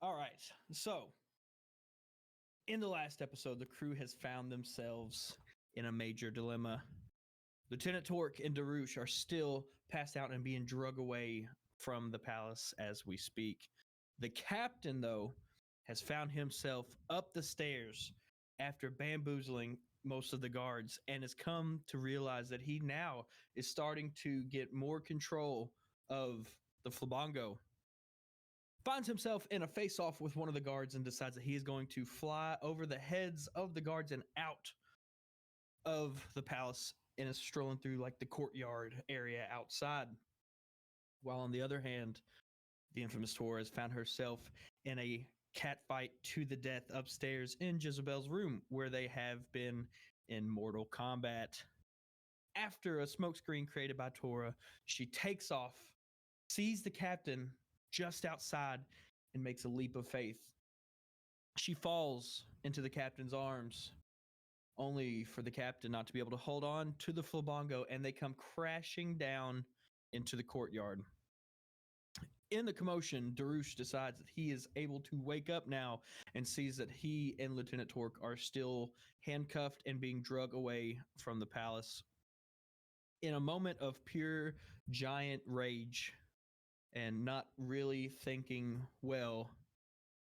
All right. So, in the last episode, the crew has found themselves in a major dilemma. Lieutenant Torque and Dariush are still passed out and being drug away from the palace as we speak. The captain, though, has found himself up the stairs after bamboozling most of the guards and has come to realize that he now is starting to get more control of the Flabongo. Finds himself in a face-off with one of the guards and decides that he is going to fly over the heads of the guards and out of the palace and is strolling through like the courtyard area outside. While on the other hand, the infamous Tora has found herself in a cat fight to the death upstairs in Jezebel's room, where they have been in mortal combat. After a smokescreen created by Tora, she takes off, sees the captain just outside, and makes a leap of faith. She falls into the captain's arms, only for the captain not to be able to hold on to the Flabongo, and they come crashing down into the courtyard. In the commotion, Dariush decides that he is able to wake up now and sees that he and Lieutenant Torque are still handcuffed and being dragged away from the palace. In a moment of pure giant rage and not really thinking well,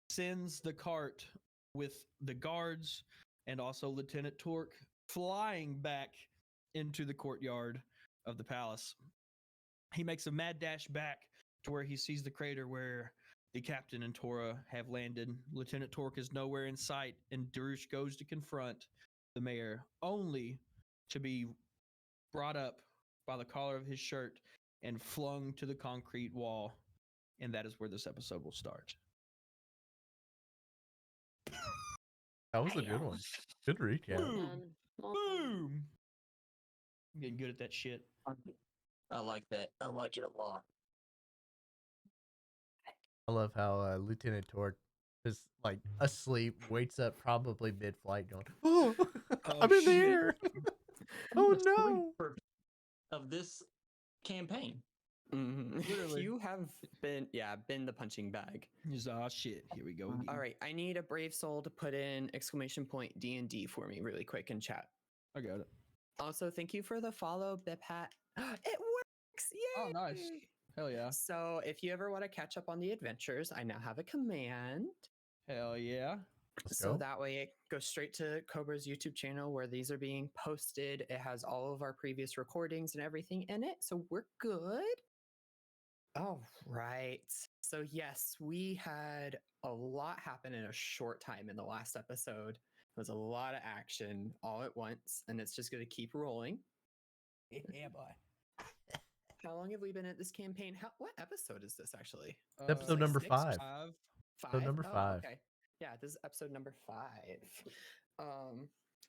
sends the cart with the guards and also Lieutenant Torque flying back into the courtyard of the palace. He makes a mad dash back to where he sees the crater where the captain and Tora have landed. Lieutenant Torque is nowhere in sight, and Dariush goes to confront the mayor, only to be brought up by the collar of his shirt and flung to the concrete wall. And that is where this episode will start. That was a good one. Good recap. Boom! Boom! I'm getting good at that shit. I like that. I like it a lot. I love how Lieutenant Torque is like asleep, wakes up probably mid-flight going, "Oh, I'm in the air! Oh no!" Of this campaign. Mm-hmm. You have been the punching bag. He's shit. Here we go again. All right, I need a brave soul to put in ! D&D for me really quick in chat. I got it. Also, thank you for the follow, Biphat. It works! Yay! Oh, nice. Hell yeah. So if you ever want to catch up on the adventures, I now have a command. Hell yeah. So that way it goes straight to Cobra's YouTube channel where these are being posted. It has all of our previous recordings and everything in it. So we're good. All right. So yes, we had a lot happen in a short time in the last episode. It was a lot of action all at once, and it's just going to keep rolling. Yeah, boy. How long have we been at this campaign? What episode is this actually? Episode number 5. 5. Episode number 5. Okay. Yeah, this is episode number 5.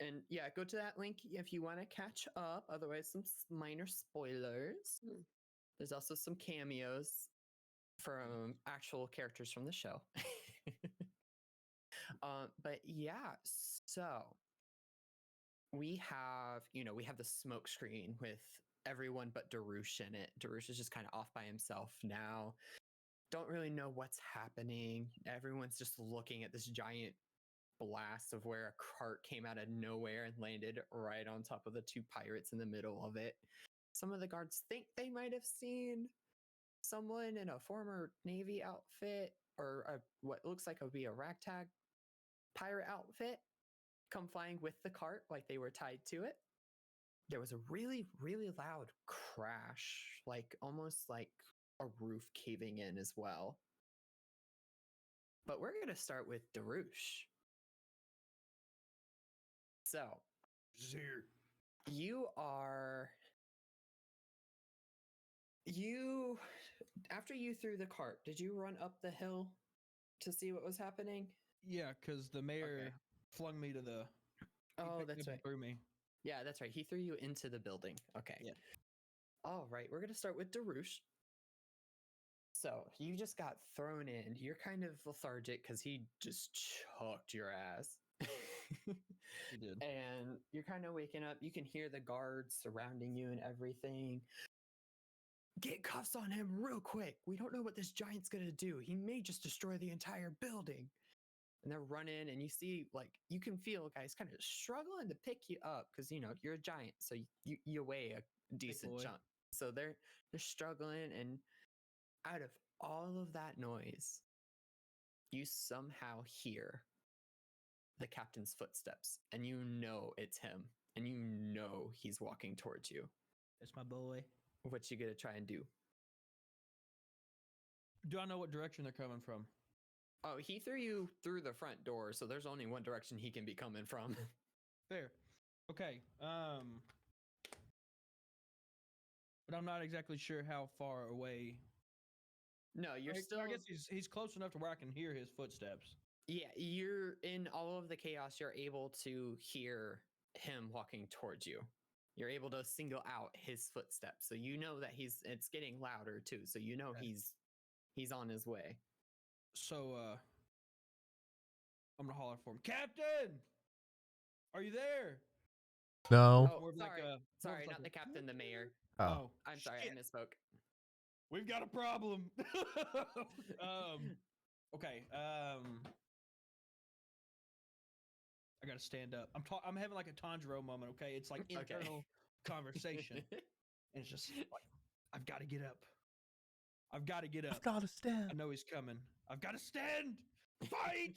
And yeah, go to that link if you want to catch up. Otherwise, some minor spoilers. There's also some cameos from actual characters from the show. But yeah, so we have the smoke screen with everyone but Dariush in it. Dariush is just kind of off by himself now. Don't really know what's happening. Everyone's just looking at this giant blast of where a cart came out of nowhere and landed right on top of the 2 pirates in the middle of it. Some of the guards think they might have seen someone in a former Navy outfit or what looks like it would be a ragtag pirate outfit come flying with the cart like they were tied to it. There was a really, really loud crash, like almost like a roof caving in as well. But we're going to start with Dariush. So, after you threw the cart, did you run up the hill to see what was happening? Yeah, because the mayor flung me to the... Oh, that's right. Threw me. Yeah, that's right. He threw you into the building. Okay. Yeah. All right, we're going to start with Dariush. So, you just got thrown in. You're kind of lethargic because he just chucked your ass. He did. And you're kind of waking up. You can hear the guards surrounding you and everything. get cuffs on him real quick. We don't know what this giant's gonna do. He may just destroy the entire building. And they're running, and you see, like, you can feel guys kind of struggling to pick you up because you're a giant, so you weigh a decent boy. chunk. So they're struggling, and out of all of that noise, you somehow hear the captain's footsteps, and you know it's him, and you know he's walking towards you. That's my boy. What you gonna try and do? Do I know what direction they're coming from? Oh, he threw you through the front door, so there's only one direction he can be coming from. Fair. Okay. But I'm not exactly sure how far away. No, you're still. I guess he's close enough to where I can hear his footsteps. Yeah, you're in all of the chaos. You're able to hear him walking towards you. You're able to single out his footsteps, so you know that it's getting louder too. So you know Okay. he's on his way. So I'm gonna holler for him. Captain, are you there? No. Oh, More of like sorry, a- more of sorry, like not a- the captain, the mayor. Oh. I'm sorry, shit. I misspoke. We've got a problem. Okay. I gotta stand up. I'm having like a Tanjiro moment. Okay, it's like Okay. internal conversation, and it's just like I've got to get up. I've got to get up. I've got to stand. I know he's coming. I've got to stand. Fight.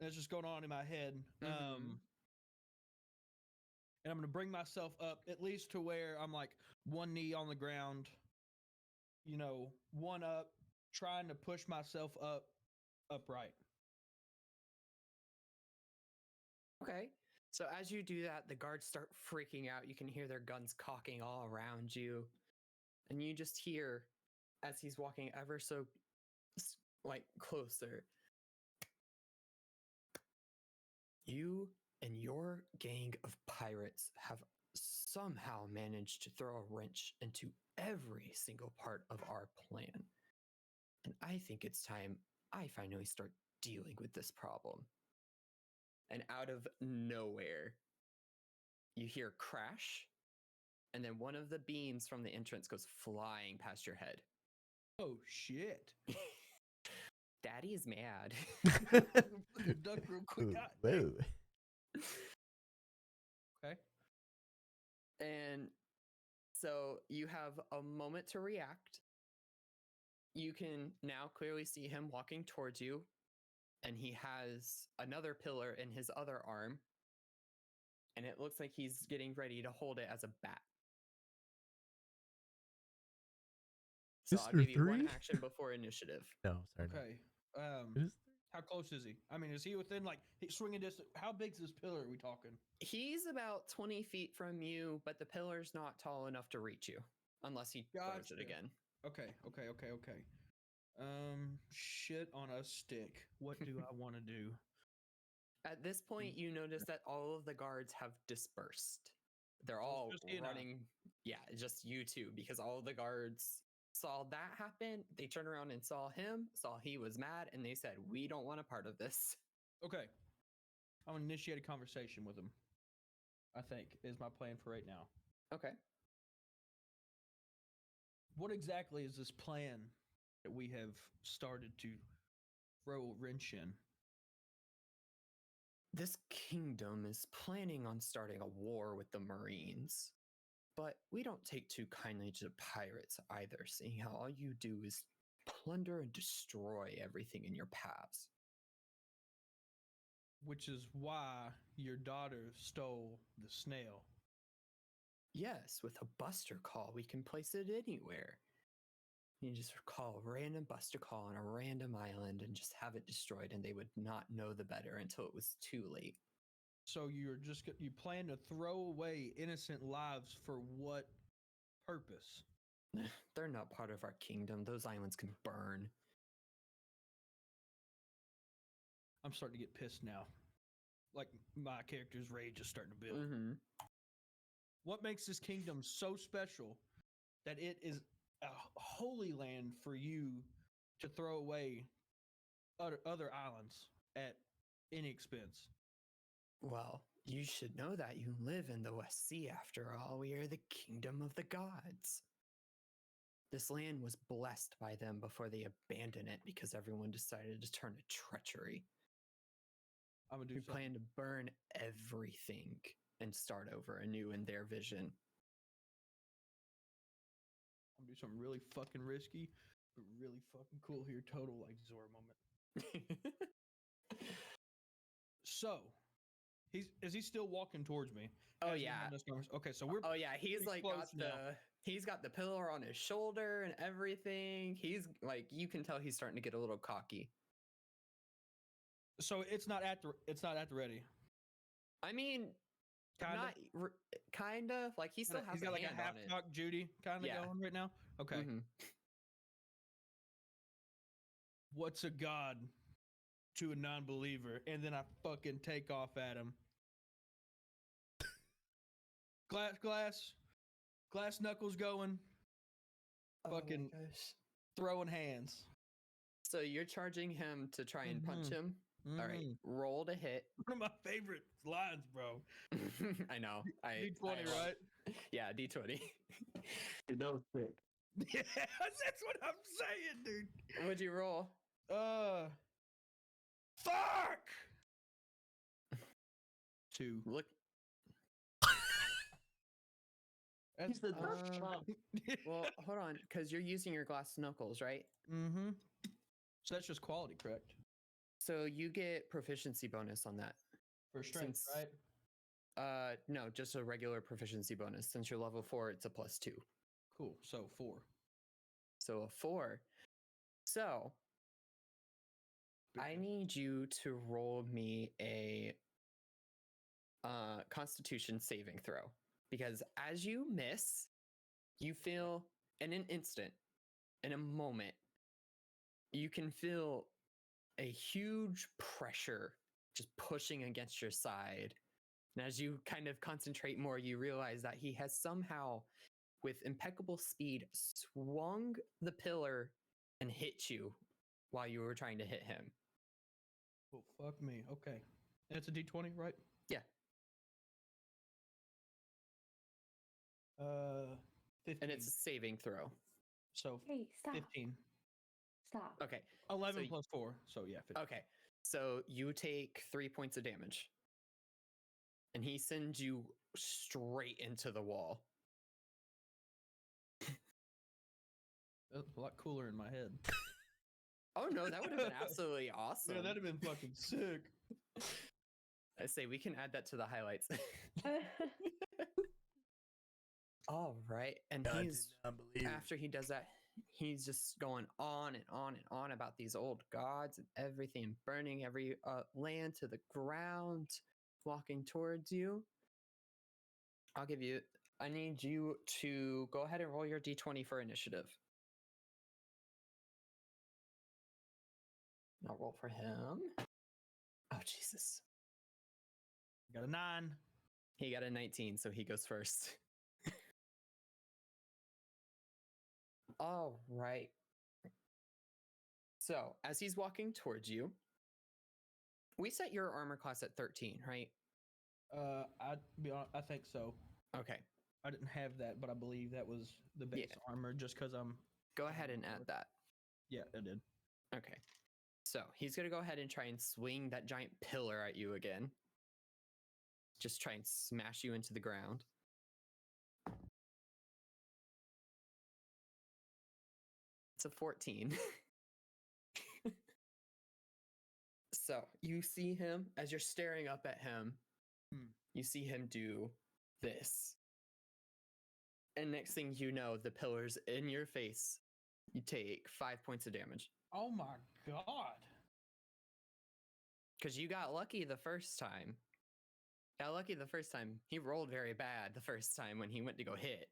That's just going on in my head. Mhm. And I'm gonna bring myself up at least to where I'm like one knee on the ground, one up, trying to push myself upright. Okay. So as you do that, the guards start freaking out. You can hear their guns cocking all around you. And you just hear, as he's walking ever so closer, you and your gang of pirates have somehow managed to throw a wrench into every single part of our plan. And I think it's time I finally start dealing with this problem. And out of nowhere, you hear crash, and then one of the beams from the entrance goes flying past your head. Oh shit! Daddy is mad. Duck real quick. God Whoa. dang. Okay. And so you have a moment to react. You can now clearly see him walking towards you, and he has another pillar in his other arm, and it looks like he's getting ready to hold it as a bat. So I'll Mr. give you one Three? action before initiative. No, sorry. no. Okay. How close is he? I mean, is he within swinging distance? How big's this pillar? Are we talking? He's about 20 feet from you, but the pillar's not tall enough to reach you unless he throws it Gotcha. again. Okay. Shit on a stick. What do I want to do? At this point, you notice that all of the guards have dispersed. They're So it's all just he and I. running. Yeah, just you two, because all of the guards saw that happen. They turned around and saw him, saw he was mad, and they said, "We don't want a part of this." Okay. I'm gonna initiate a conversation with him. I think is my plan for right now. Okay. What exactly is this plan that we have started to throw a wrench in? This kingdom is planning on starting a war with the Marines. But we don't take too kindly to pirates either, seeing how all you do is plunder and destroy everything in your paths. Which is why your daughter stole the snail. Yes, with a buster call, we can place it anywhere. You just call a random buster call on a random island and just have it destroyed, and they would not know the better until it was too late. So you plan to throw away innocent lives for what purpose? They're not part of our kingdom. Those islands can burn. I'm starting to get pissed now. Like my character's rage is starting to build. Mm-hmm. What makes this kingdom so special that it is a holy land for you to throw away other islands at any expense? Well, You should know that you live in the West Sea. After all, we are the kingdom of the gods. This land was blessed by them before they abandoned it because everyone decided to turn to treachery. I'm gonna do We something. plan to burn everything and start over anew in their vision. I'm gonna do something really fucking risky, but really fucking cool here. Total like Zora moment. So, is he still walking towards me? Oh, as we're yeah. having this conversation? Okay, so we're Oh yeah, he's pretty like close got now. he's got the pillar on his shoulder and everything. He's like, you can tell he's starting to get a little cocky. So it's not at the ready. I mean, Kinda. kind of like he still has He's got like a hand half on it. cock Judy kind of Yeah. going right now. Okay. Mhm. What's a god to a non-believer? And then I fucking take off at him. Glass knuckles going, fucking- Oh my gosh. throwing hands. So you're charging him to try and punch Mhm. him. All right, Mhm. roll to hit. One of my favorite lines, bro. I know. D20, I- right? Yeah, D20. Dude, that was sick. Yeah, that's what I'm saying, dude. What'd you roll? Fuck. 2. Look. He's the Um, Well, hold on, because you're using your glass knuckles, right? Mm-hmm. So that's just quality, correct? So you get proficiency bonus on that. For strength, Since- right? No, just a regular proficiency bonus. Since you're level 4, it's a +2. Cool. So 4. So a 4. So I need you to roll me a Constitution saving throw, because as you miss, you feel in an instant, in a moment, you can feel a huge pressure just pushing against your side. And as you kind of concentrate more, you realize that he has somehow, with impeccable speed, swung the pillar and hit you while you were trying to hit him. Well, fuck me. Okay. That's a D20, right? Yeah. 15. And it's a saving throw. So Hey, stop. 15. Stop. Okay. 11 So- plus 4. So yeah, 15. Okay. So you take 3 points of damage. And he sends you straight into the wall. That's a lot cooler in my head. Oh no, that would have been absolutely awesome. Yeah, that'd have been fucking sick. I say we can add that to the highlights. All right. And I did he's not believe it. after he does that, he's just going on and on and on about these old gods and everything, burning every land to the ground, walking towards you. I need you to go ahead and roll your d20 for initiative. I'll roll for him. Oh, Jesus. Got a 9. He got a 19, so he goes first. All right. So, as he's walking towards you, we set your armor class at 13, right? I think so. Okay. I didn't have that, but I believe that was the base Yeah. armor just because I'm. Go ahead and add that. Yeah, I did. Okay. So, he's going to go ahead and try and swing that giant pillar at you again. Just try and smash you into the ground. It's a 14. So you see him as you're staring up at him. You see him do this. And next thing you know, the pillar's in your face. You take 5 points of damage. Oh my god. Because you got lucky the first time. Got lucky the first time. He rolled very bad the first time when he went to go hit.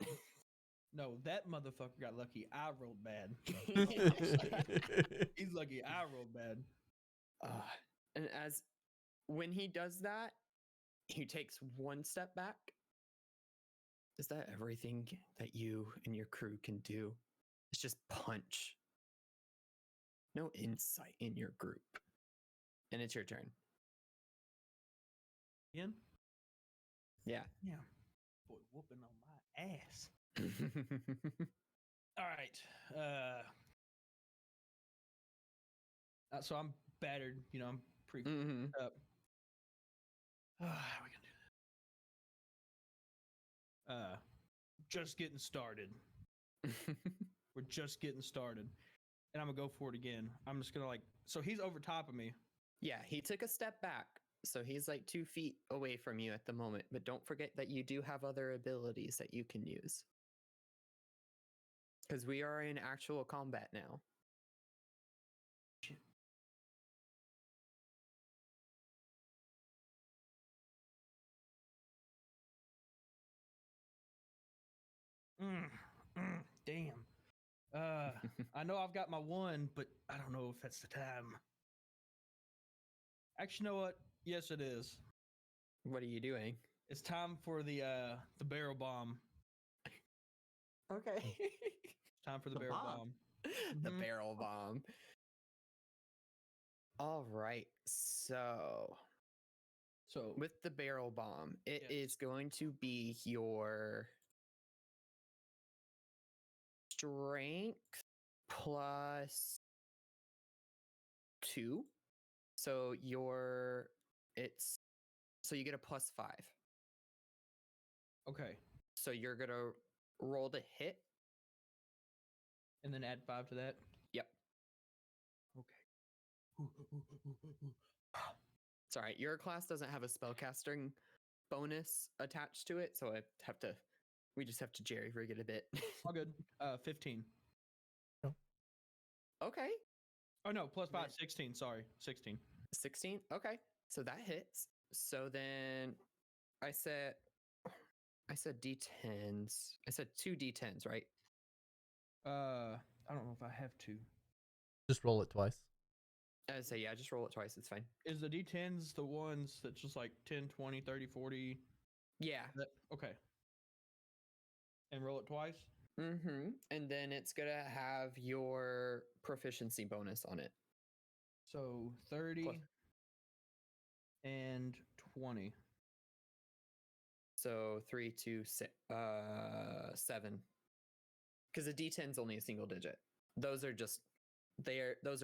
No, that motherfucker got lucky. I rolled bad. He's lucky I rolled bad. And when he does that, he takes one step back. Is that everything that you and your crew can do? It's just punch. No insight in your group. And it's your turn. Ian? Yeah. Yeah. Boy, whooping on my ass. All right. So I'm battered. I'm pretty Mhm. up. How are we gonna do this? Just getting started. We're just getting started. And I'm gonna go for it again. I'm just gonna so he's over top of me. Yeah, he took a step back. So he's like 2 feet away from you at the moment. But don't forget that you do have other abilities that you can use. Because we are in actual combat now. Damn. I know I've got my one, but I don't know if that's the time. Actually, you know what? Yes, it is. What are you doing? It's time for the barrel bomb. Okay. It's time for the The barrel bomb. bomb. The Mhm. barrel bomb. All right. So So with the barrel bomb, it Yes. is going to be your strength plus 2. So you get a +5. okay, So you're gonna roll to hit. and then add 5 to that. Yep. Okay. It's all right. Your class doesn't have a spellcasting bonus attached to it, so we just have to jerry rig it a bit. All good. 15. Okay. Oh no, plus 5, Man. 16. Sorry, 16. 16. Okay. So that hits. So then I said D10s. I said 2 D10s, right? I don't know if I have to. Just roll it twice. I say, yeah, just roll it twice. It's fine. Is the D10s the ones that just 10, 20, 30, 40? Yeah. Okay. And roll it twice? Mm-hmm. And then it's gonna have your proficiency bonus on it. So 30 Plus- and 20. So 3, 2, 6, 7. Because the D10 is only a single digit. Those are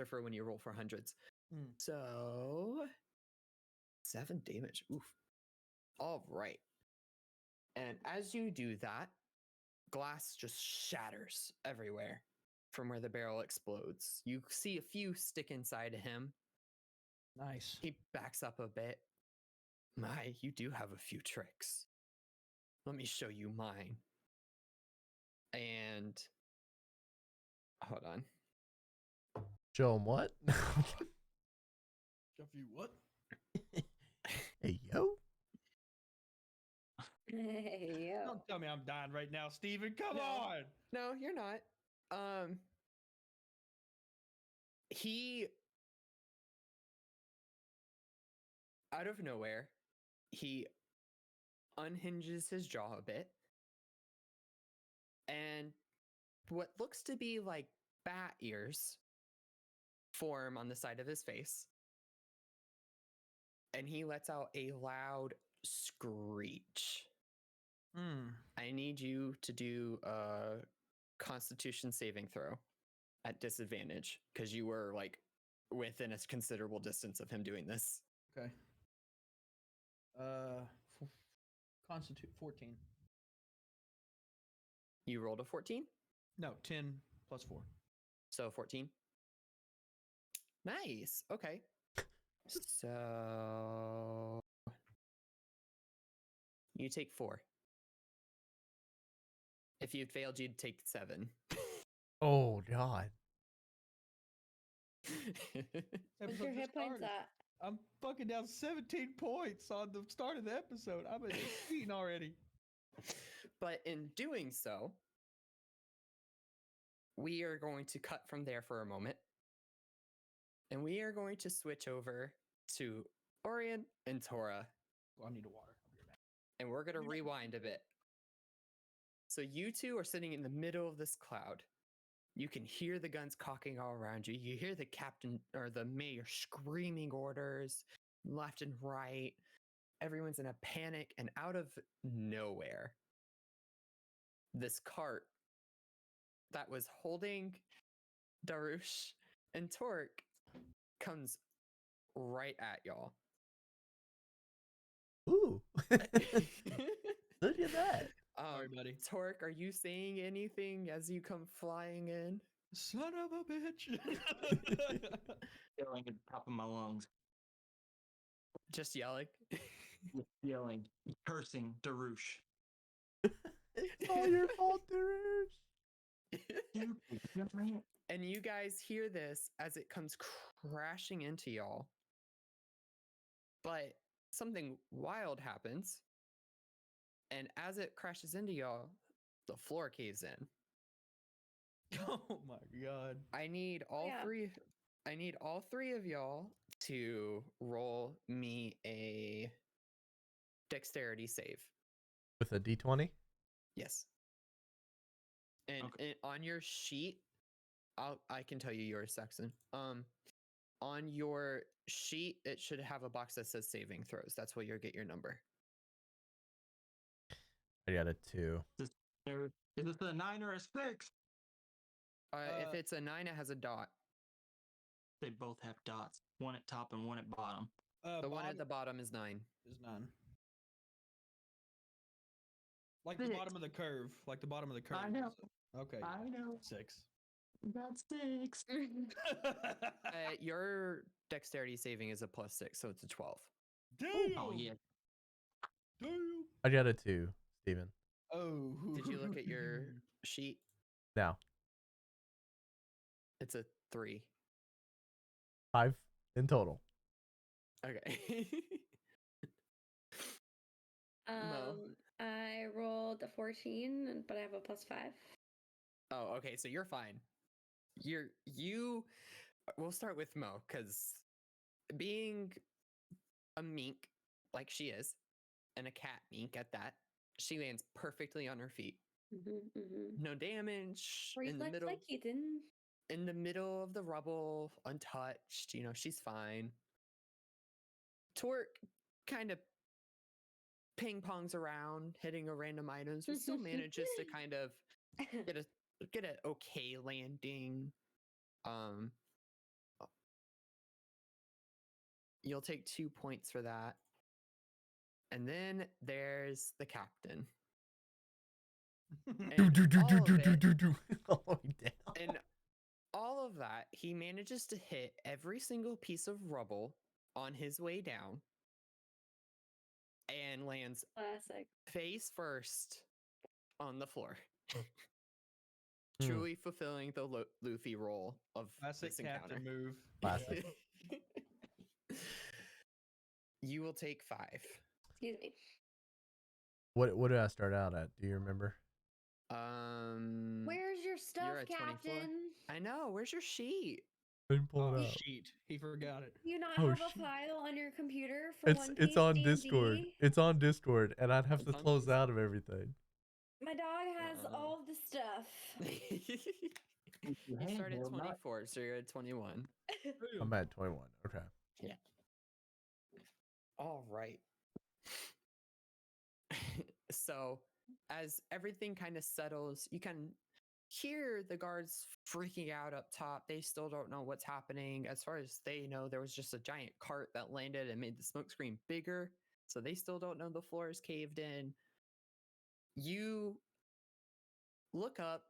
for when you roll for hundreds. Mm. So 7 damage. Oof. All right. And as you do that, glass just shatters everywhere from where the barrel explodes. You see a few stick inside of him. Nice. He backs up a bit. My, you do have a few tricks. Let me show you mine. And hold on. Show him what? Jeff, you what? Hey, yo. Hey, yo. Don't tell me I'm dying right now, Steven. Come No. on. No, you're not. He out of nowhere, he unhinges his jaw a bit, and what looks to be like bat ears form on the side of his face, and he lets out a loud screech. I need you to do a Constitution saving throw at disadvantage because you were within a considerable distance of him doing this. Okay. Constitute 14. You rolled a 14, No, 10 plus 4. so 14. Nice. Okay. So you take 4. If you'd failed, you'd take 7. Oh, God. What's your hit points at? I'm fucking down 17 points on the start of the episode. I'm at 18 already. But in doing so, we are going to cut from there for a moment. And we are going to switch over to Orien and Tora. Oh, I need a water. I'll be right back. And we're going to rewind a bit. So you two are sitting in the middle of this cloud. You can hear the guns cocking all around you. You hear the captain or the mayor screaming orders left and right. everyone's in a panic, and out of nowhere, this cart that was holding Dariush and Torque comes right at y'all. Ooh. Look at that. Sorry, buddy. Torque, are you saying anything as you come flying in? Son of a bitch. Yelling at the top of my lungs. Just yelling. Yelling, cursing Dariush. It's all your fault, Dariush. And you guys hear this as it comes crashing into y'all. But something wild happens. And as it crashes into y'all, the floor caves in. Oh my god. I need all three of y'all to roll me a dexterity save. With a D20? Yes. And on your sheet, I can tell you yours, Saxon. On your sheet, it should have a box that says saving throws. That's where you'll get your number. I got a 2. Is this a 9 or a 6? If it's a 9, it has a dot. They both have dots. One at top and one at bottom. The one at the bottom is 9. Is 9. Like the bottom of the curve. Like the bottom of the curve. I know. Okay. I know. 6. That's 6. Your dexterity saving is a +6, so it's a 12. Damn! Oh, yeah. Damn! I got a 2, Steven. Oh. Did you look at your sheet? No. It's a 3. 5 in total. Okay. Mo. I rolled a 14, but I have a +5. Oh, okay, so you're fine. We'll start with Mo, because being a mink like she is, and a cat mink at that, she lands perfectly on her feet. No damage. In the middle of the rubble, untouched. She's fine. Torque kind of ping pongs around, hitting random items, but still manages to kind of get an okay landing. You'll take 2 points for that. And then there's the captain. And all of that, he manages to hit every single piece of rubble on his way down and lands face first on the floor. Truly fulfilling the Luffy role of Classic this encounter. captain move. Classic. You will take 5. Excuse me. What did I start out at? Do you remember? Where's your stuff, you're at 24. Captain? I know. Where's your sheet? Didn't pull it out. Sheet. He forgot it. Do you not Oh, have a shit. file on your computer for It's One it's Piece on D&D? Discord. It's on Discord, and I'd have It's to on close Discord. out of everything. My dog has all of the stuff. You start at 24, so you're at 21. I'm at 21. Okay. Yeah. All right. So, as everything kind of settles, you can hear the guards freaking out up top. They still don't know what's happening. As far as they know, there was just a giant cart that landed and made the smoke screen bigger. So they still don't know the floor is caved in. You look up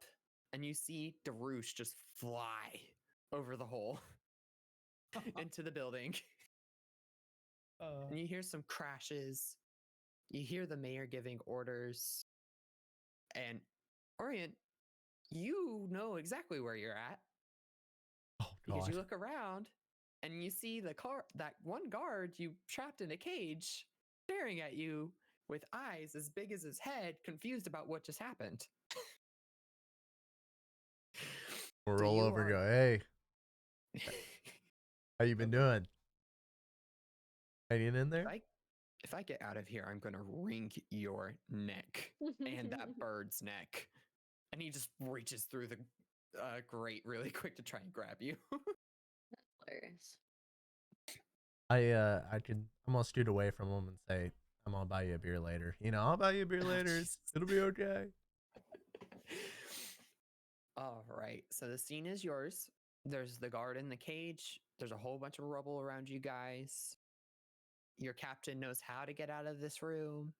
and you see Dariush just fly over the hole into the building. And you hear some crashes. You hear the mayor giving orders. And Orien, you know exactly where you're at. Oh Because god. you look around and you see that one guard you trapped in a cage staring at you with eyes as big as his head, confused about what just happened. We'll So roll you over and are- go, hey, how you been doing? Hanging in there? If I get out of here, I'm going to wring your neck and that bird's neck. And he just reaches through the grate really quick to try and grab you. Hilarious. I'm gonna scoot away from him and say, I'm gonna buy you a beer later. I'll buy you a beer later. Jesus. It'll be okay. All right. So the scene is yours. There's the guard in the cage. There's a whole bunch of rubble around you guys. Your captain knows how to get out of this room.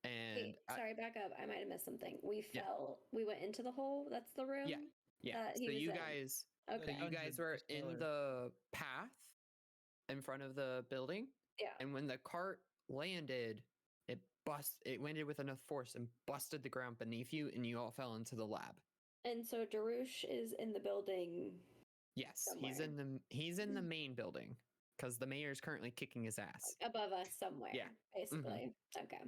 And Wait, sorry, back up. I might have missed something. We Yeah. fell. We went into the hole. That's the room. yeah. that he So was you in. guys, Okay. you guys Dungeon, were the in cellar. the path in front of the building, Yeah. and when the cart landed, it landed with enough force and busted the ground beneath you, and you all fell into the lab. And so Dariush is in the building. Yes, Somewhere. he's in the main building because the mayor's currently kicking his ass. Above us somewhere. Yeah. Basically. Okay.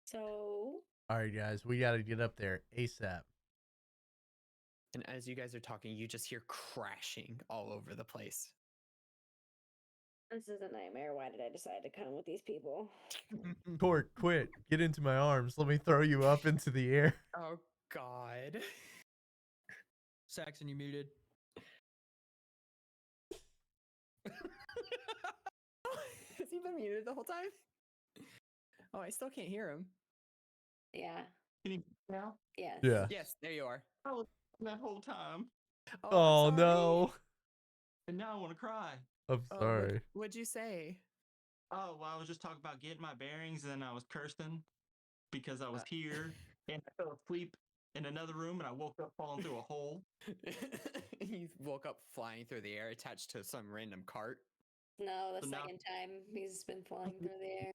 So All right, guys, we got to get up there ASAP. And as you guys are talking, you just hear crashing all over the place. this is a nightmare. Why did I decide to come with these people? Torque, quit. Get into my arms. Let me throw you up into the air. Oh God. Saxon, you muted. Has he been muted the whole time? Oh, I still can't hear him. Yeah. Can you now? Yes. Yeah. Yes, there you are. I was that whole time, Oh, I'm sorry. no. and now I want to cry. I'm Oh, sorry. What'd you say? Oh, well, I was just talking about getting my bearings, and then I was cursing because I was here, and I fell asleep in another room, and I woke up falling through a hole. He woke up flying through the air attached to some random cart. No, the So now- second time he's been flying through the air.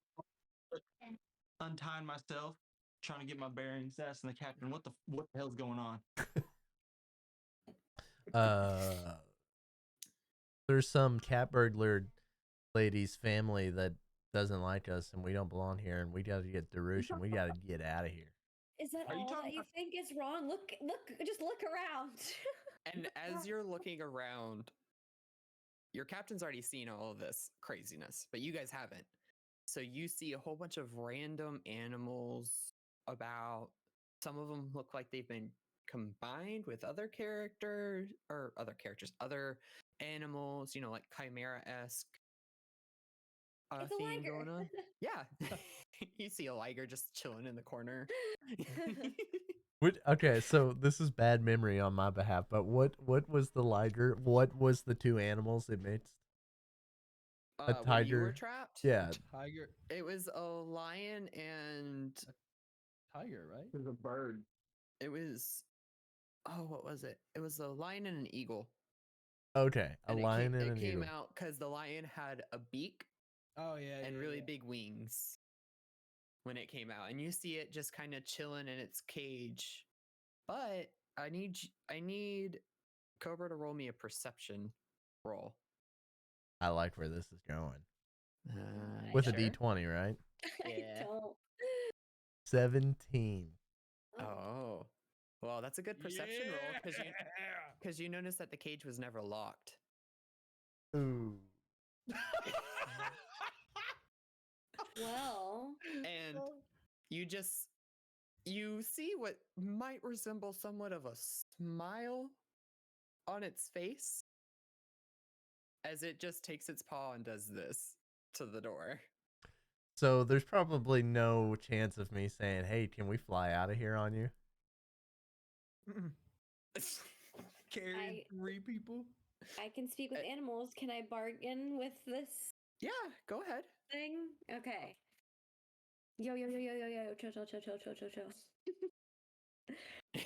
Untying myself, trying to get my bearings, asking the captain, what the hell's going on? There's some cat burglar lady's family that doesn't like us, and we don't belong here, and we got to get Dariush, and we got to get out of here. Is that Are you all talking that you about- think is wrong? Look, just look around. And as you're looking around, your captain's already seen all of this craziness, but you guys haven't. So you see a whole bunch of random animals about. Some of them look like they've been combined with other animals, like chimera-esque It's a theme liger. going on. Yeah. You see a liger just chilling in the corner. Okay, so this is bad memory on my behalf, but what was the liger? What was the two animals it mixed? When you were tiger. trapped? Yeah. Tiger. It was a lion and Tiger, right? There's a bird. it was what was it? It was a lion and an eagle. Okay, a And lion and it an came eagle. out because the lion had a beak Oh yeah. and yeah, really yeah. big wings when it came out, and you see it just kind of chilling in its cage. But I need Cobra to roll me a perception roll. I like where this is going. With With sure? a D20, right? I Yeah. don't. 17. Oh, well, that's a good perception roll because Yeah. you noticed that the cage was never locked. Ooh. Well, And you see what might resemble somewhat of a smile on its face as it just takes its paw and does this to the door. So there's probably no chance of me saying, "Hey, can we fly out of here on you?" Carrying I- 3 people. I can speak with animals. Can I bargain with this Yeah, go ahead. thing? Okay. Yo, chill.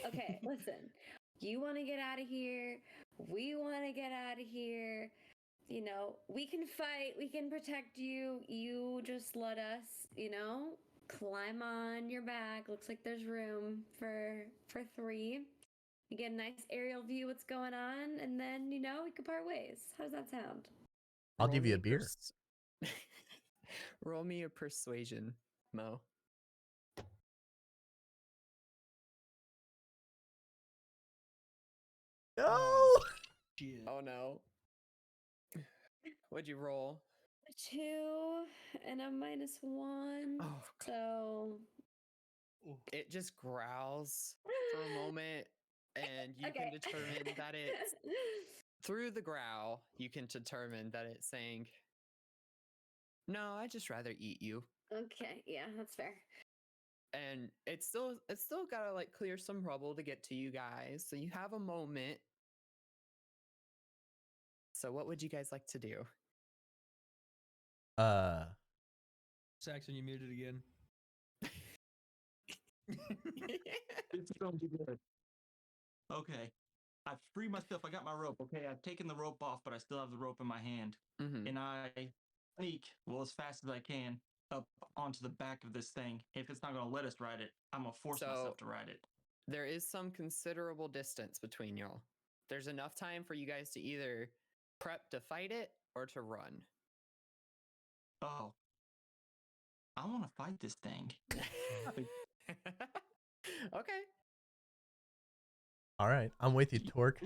Okay, listen. You want to get out of here. We want to get out of here. We can fight. We can protect you. You just let us, climb on your back. Looks like there's room for 3. You get a nice aerial view what's going on, and then, we can part ways. How does that sound? I'll Roll give you me a beer. Roll me a persuasion, Mo. No. Shit. Oh no. What'd you roll? A 2 and a -1. Oh, So it just growls for a moment, and you Okay. can determine that it's through the growl, you can determine that it's saying, "No, I'd just rather eat you." Okay, yeah, that's fair. And it's still gotta like clear some rubble to get to you guys. So you have a moment. So what would you guys like to do? Saxon, you muted again. It's going to be good. Okay. I free myself. I got my rope. Okay. I've taken the rope off, but I still have the rope in my hand. Mhm. And I sneak, well, as fast as I can, up onto the back of this thing. If it's not going to let us ride it, I'm going to force myself to ride it. There is some considerable distance between y'all. There's enough time for you guys to either prep to fight it or to run. Oh. I want to fight this thing. Okay. All right, I'm with you, Torque.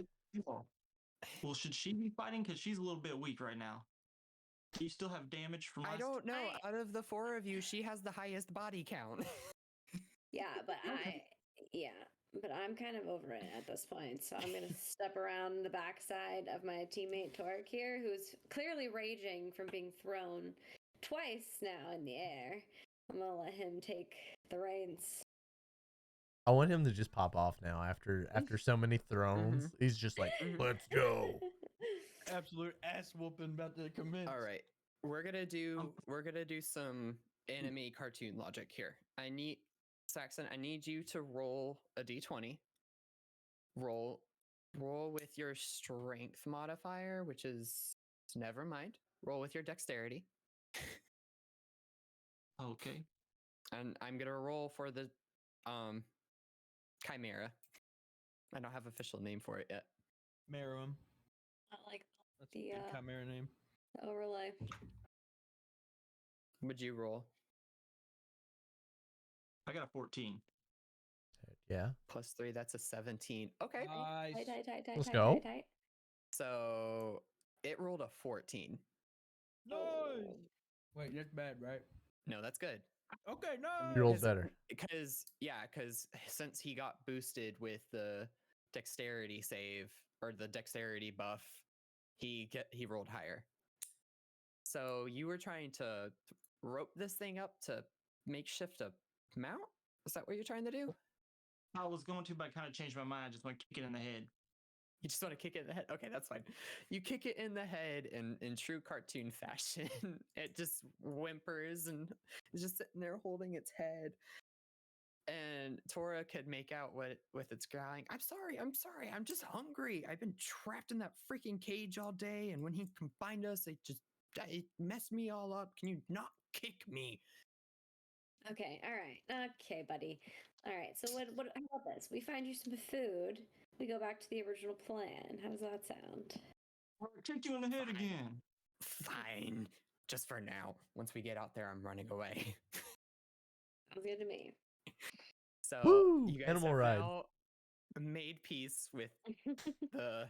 Well, should she be fighting? Because she's a little bit weak right now. Do you still have damage from last? I don't know. Out of the four of you, she has the highest body count. Yeah, but I'm kind of over it at this point. So I'm gonna step around the backside of my teammate Torque here, who's clearly raging from being thrown twice now in the air. I'm gonna let him take the reins. I want him to just pop off now after so many thrones. He's just like, let's go. Absolute ass whooping about to commence. All right. We're gonna do some anime cartoon logic here. Saxon, I need you to roll a d20. Roll with your strength modifier, which is never mind. Roll with your dexterity. Okay. And I'm gonna roll for the chimera. I don't have an official name for it yet. Meruem. I like That's the a good chimera name. overlay. Would you roll? I got a 14. Yeah. Plus 3, that's a 17. Okay. Nice. Let's go. Tight. So it rolled a 14. Nice. Wait, that's bad, right? No, that's good. Okay, no. He rolls better. Because since he got boosted with the dexterity save or the dexterity buff, he rolled higher. So you were trying to rope this thing up to makeshift a mount? Is that what you're trying to do? I was going to, but I kind of changed my mind. I just want to kick it in the head. You just want to kick it in the head? Okay, that's fine. You kick it in the head in true cartoon fashion. It just whimpers and is just sitting there holding its head. And Tora could make out with its growling. I'm sorry. I'm just hungry. I've been trapped in that freaking cage all day. And when he combined us, it messed me all up. Can you not kick me? Okay, all right. Okay, buddy. All right. So what how about this? We find you some food. We go back to the original plan. How does that sound? I'll kick you in the head again. Fine. Just for now. Once we get out there, I'm running away. Sounds good to me. So Woo! you guys Animal have ride. now made peace with the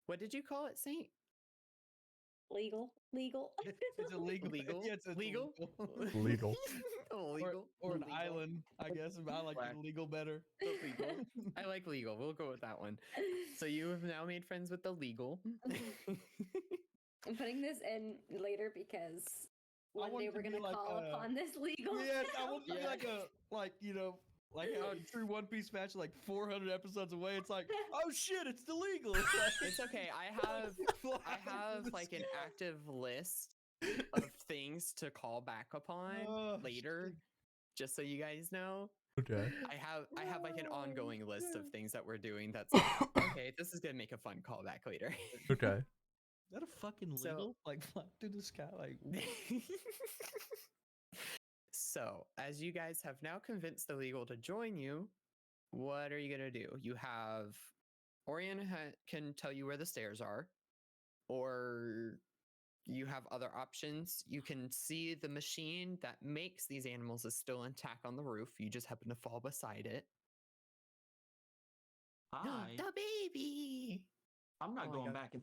what did you call it, Saint? Legal. It's illegal. Legal? Yeah, it's Legal? Legal. Illegal. Or an Legal. island, I guess. I like Black. illegal better. Legal. I like legal. We'll go with that one. So you have now made friends with the legal. I'm putting this in later because one want day it to we're be gonna like call upon this legal. Yes, I want it to be Yeah. like how in true One Piece fashion, like 400 episodes away, it's like, oh shit, it's illegal. It's okay. I have like an active list of things to call back upon later, just so you guys know. Okay. I have like an ongoing list of things that we're doing that's like, okay, this is gonna make a fun callback later. Okay. Is that a fucking So- legal? Like fly through the sky? Like So, as you guys have now convinced the legal to join you, what are you gonna do? You have Orien can tell you where the stairs are, or you have other options. You can see the machine that makes these animals is still intact on the roof. You just happen to fall beside it. Hi. The baby. I'm not Oh my going God. back.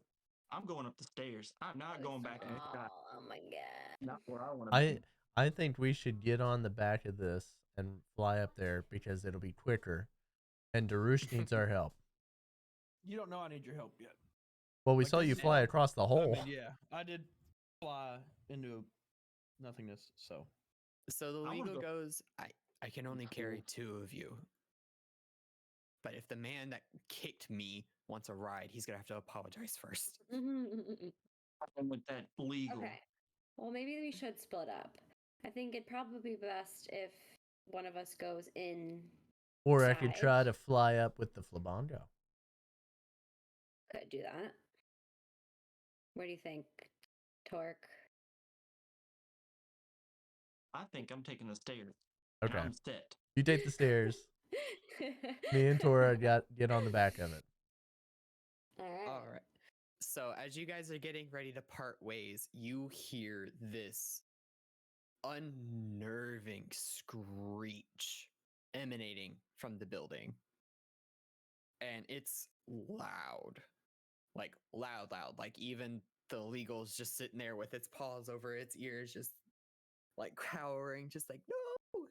I'm going up the stairs. I'm not going back in the sky. Oh my god. Not where I want to be. I think we should get on the back of this and fly up there because it'll be quicker. And Dariush needs our help. you don't know I need your help yet. Well, we Like, saw this you is fly all- across the I hole. mean, yeah, I did fly into nothingness. So So the I wanna legal go- goes, I can only carry Cool. 2 of you. But if the man that kicked me wants a ride, he's gonna have to apologize first. I'm with that legal. Okay. Well, maybe we should split up. I think it'd probably be best if one of us goes in. Or I could Side. try to fly up with the Flabongo. Could do that. What do you think, Torque? I think I'm taking the stairs. Okay. And I'm set. You take the stairs. Me and Tora get on the back of it. All right. All right. So as you guys are getting ready to part ways, you hear this unnerving screech emanating from the building. And it's loud. Like loud. Like even the legal's just sitting there with its paws over its ears, just like cowering, just like, no.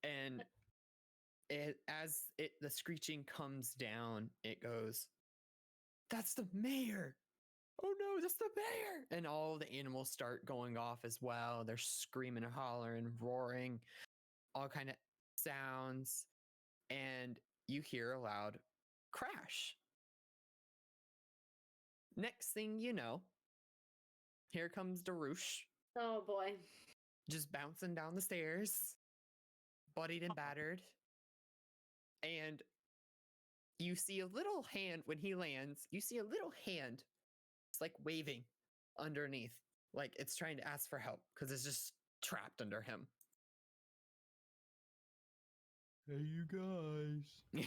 And the screeching comes down, it goes, that's the mayor. Oh no, that's the mayor. And all the animals start going off as well. They're screaming and hollering, roaring, all kind of sounds. And you hear a loud crash. Next thing you know, here comes Dariush, Oh boy. just bouncing down the stairs, bloodied and battered. And you see a little hand when he lands, you see a little hand. It's like waving underneath, like it's trying to ask for help because it's just trapped under him. hey, you guys.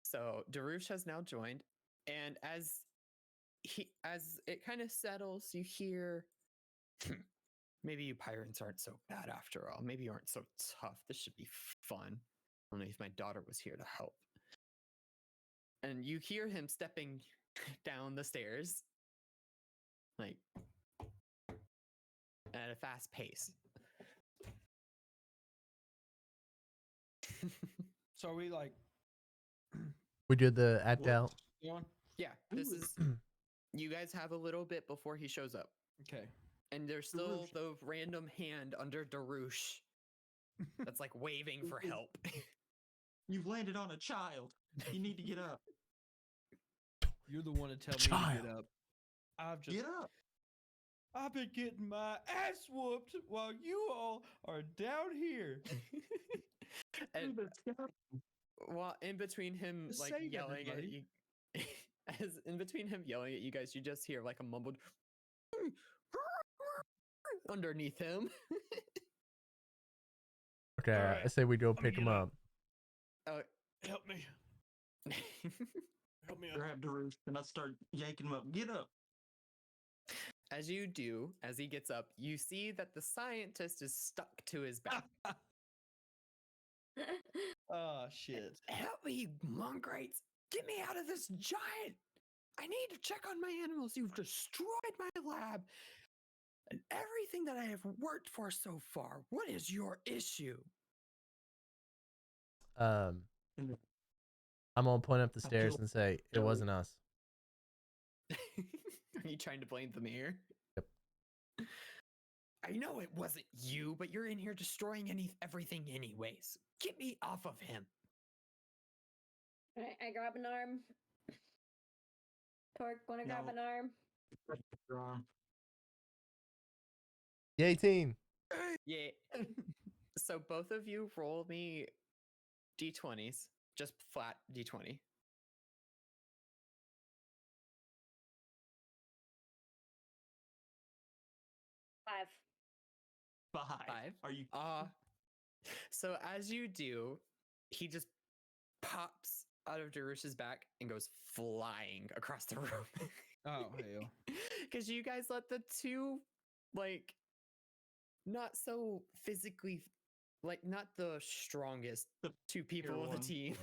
So Dariush has now joined, and as it kind of settles, you hear, maybe you pirates aren't so bad after all. Maybe you aren't so tough. This should be fun. Only if my daughter was here to help. And you hear him stepping down the stairs, like at a fast pace. So are we like We did the act What? out. going? Yeah, this Ooh. is. You guys have a little bit before he shows up, Okay. and there's still Dariush. the random hand under Dariush that's like waving for help. You've landed on a child. You need to get up. You're the one to tell me to Child. get up. Get up. I've been getting my ass whooped while you all are down here. And Let's get up. while in between him Just like save yelling at everybody. you, as in between him yelling at you guys, you just hear like a mumbled underneath him. Okay, Alright, I say we go I'm pick him gonna- up. Help me. Help me up. Grab Dariush and I start yanking him up. Get up. As you do, as he gets up, you see that the scientist is stuck to his back. Oh shit. Help me, you mongrates! Get me out of this giant! I need to check on my animals. You've destroyed my lab and everything that I have worked for so far. What is your issue? I'm And gonna point up the I stairs feel and say it so- wasn't us. Are you trying to blame the mayor? Yep. I know it wasn't you, but you're in here destroying everything anyways. Get me off of him. Alright, I grab an arm. Torque, wanna grab No. an arm? Your arm. Yay, team! Yeah. So both of you roll me d20s, just flat d20. Five. 5. Are you? So as you do, he just pops out of Darush's back and goes flying across the room. Oh hell. Because you guys let the two, like, not so physically, like, not the strongest The two people of the one. team,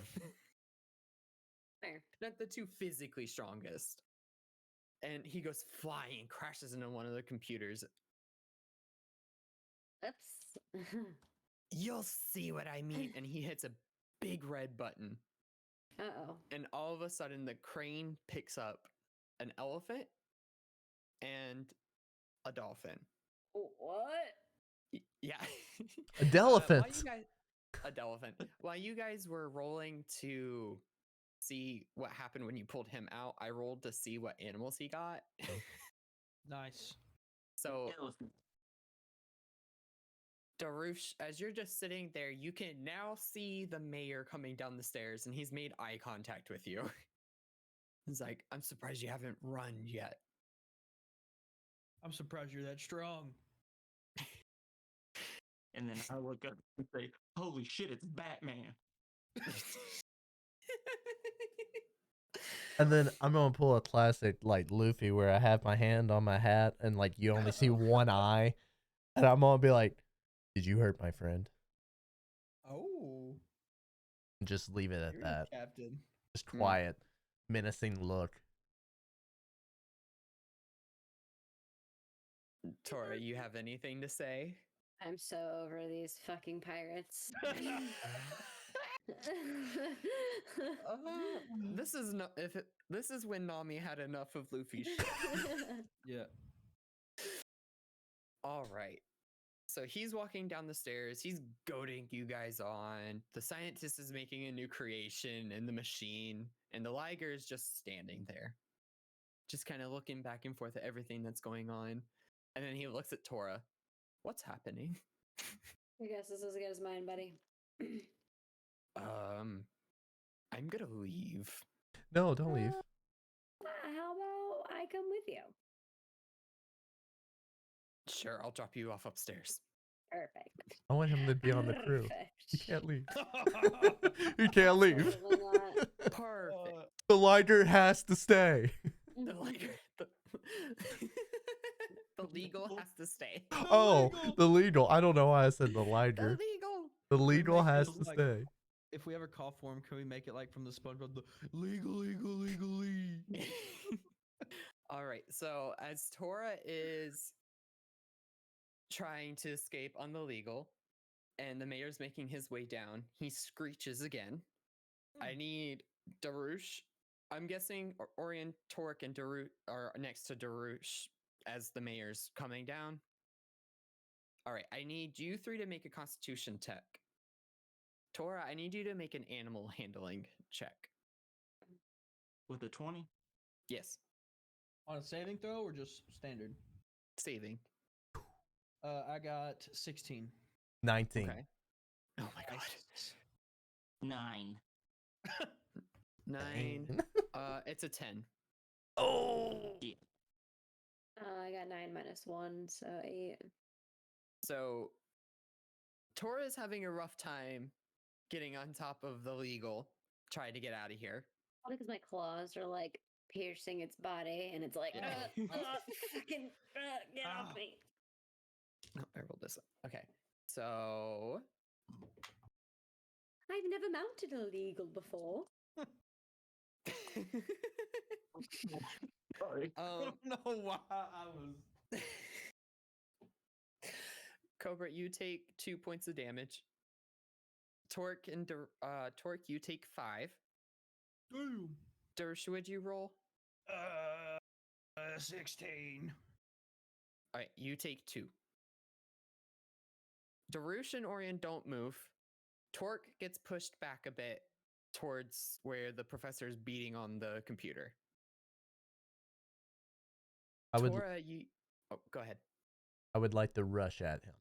Fair. not the two physically strongest. And he goes flying, crashes into one of the computers. Oops. You'll see what I mean. And he hits a big red button. Uh-oh. And all of a sudden, the crane picks up an elephant and a dolphin. What? Yeah. A Delephant. A Delephant. While you guys were rolling to see what happened when you pulled him out, I rolled to see what animals he got. Nice. So, Elephant. Dariush, as you're just sitting there, you can now see the mayor coming down the stairs, and he's made eye contact with you. He's like, I'm surprised you haven't run yet. I'm surprised you're that strong. And then I look up and say, "Holy shit, it's Batman!" And then I'm gonna pull a classic like Luffy where I have my hand on my hat and like you only see one eye, and I'm gonna be like, "Did you hurt my friend?" Oh. And just leave it at You're that. the captain. Just quiet, menacing look. Tora, you have anything to say? I'm so over these fucking pirates. This is not this is when Nami had enough of Luffy's shit. Yeah. All right. So he's walking down the stairs. He's goading you guys on. The scientist is making a new creation in the machine, and the Liger is just standing there, just kind of looking back and forth at everything that's going on. And then he looks at Tora. What's happening? I guess this is as good as mine, buddy. I'm gonna leave. No, don't leave. How about I come with you? Sure, I'll drop you off upstairs. Perfect. I want him to be on the crew. You Perfect. can't leave. You can't leave. Absolutely not. Perfect. The Liger has to stay. The Liger. The legal has to stay. Oh, the legal. I don't know why I said the The Liger. legal. The legal make has it to like- stay. If we ever call for him, can we make it like from the SpongeBob, the legally? All right. So as Tora is trying to escape on the legal, and the mayor's making his way down, he screeches again. I need Dariush. I'm guessing Orien, Torque, and Dariush are next to Dariush as the mayor's coming down. All right. I need you three to make a Constitution check. Tora, I need you to make an animal handling check. With a 20. Yes. On a saving throw or just standard? Saving. I got 16. 19. Okay. Oh my god. 9. 9. It's a 10. Oh. I got 9 minus 1, so 8. So Tora is having a rough time getting on top of the legal, trying to get out of here. Probably because my claws are like piercing its body, and it's like, fucking get off me. Oh, I rolled this up. Okay. So I've never mounted a legal before. Sorry. I don't know why I was. Cobra, you take 2 points of damage. Torque, you take 5. Damn. Dersh, would you roll? 16. All right, you take 2. Dariush and Orien don't move. Torque gets pushed back a bit towards where the professor is beating on the computer. Tora, you. Oh, go ahead. I would like to rush at him,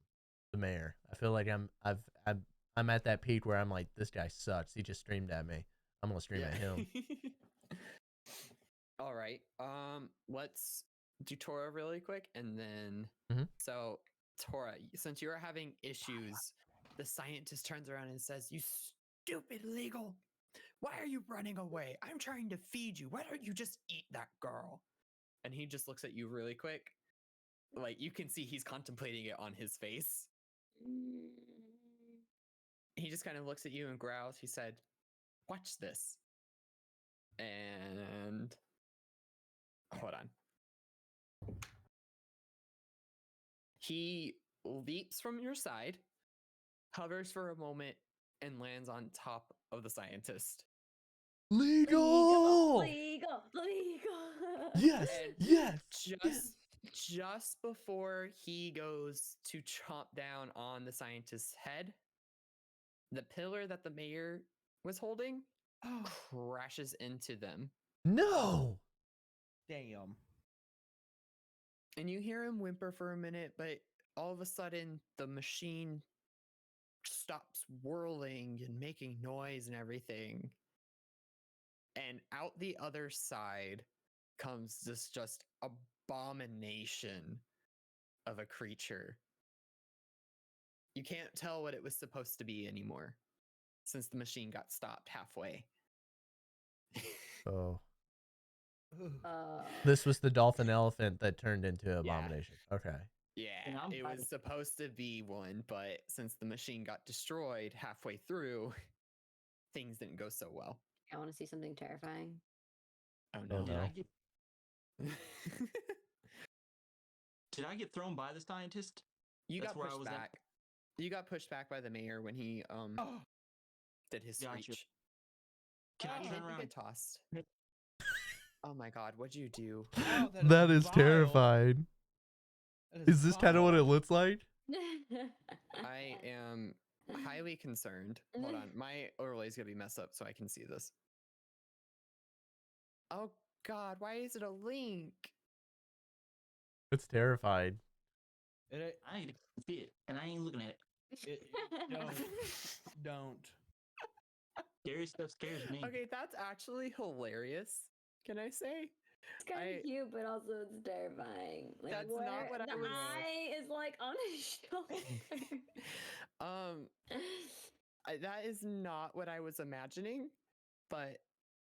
the mayor. I feel like I'm at that peak where I'm like, this guy sucks. He just streamed at me. I'm gonna stream at him. All right. Let's do Tora really quick, and then so Tora, since you're having issues, the scientist turns around and says, "You stupid legal! Why are you running away? I'm trying to feed you. Why don't you just eat that girl?" And he just looks at you really quick. Like, you can see he's contemplating it on his face. He just kind of looks at you and growls. He said, "Watch this." And hold on. He leaps from your side, hovers for a moment, and lands on top of the scientist. Legal. Legal. Yes. And Yes. just before he goes to chomp down on the scientist's head, the pillar that the mayor was holding crashes into them. No. Damn. And you hear him whimper for a minute, but all of a sudden the machine stops whirling and making noise and everything. And out the other side comes this just abomination of a creature. You can't tell what it was supposed to be anymore since the machine got stopped halfway. Oh. Uh, This was the dolphin elephant that turned into abomination. Okay. Yeah, I'm it was supposed to be one, but since the machine got destroyed halfway through, things didn't go so well. I want to see something terrifying. Oh Oh, no. Did no. I get thrown by the scientist? You That's got where I pushed was at. back. You got pushed back by the mayor when he Oh, did his Gotcha. speech. Can I You turn didn't around? get tossed. Oh my god, what'd you do? oh, That is vile. terrifying. That Is this kind of what vile. it looks like? I am highly concerned. Hold on, my overlay is gonna be messed up so I can see this. Oh god, why is it a link? It's terrified. It, I ain't see it, and I ain't looking at it. don't. Scary stuff scares me. Okay, that's actually hilarious. Can I say? It's kind I- of cute, but also it's terrifying. Like That's not where what I the was- eye is like on his shoulder. That is not what I was imagining, but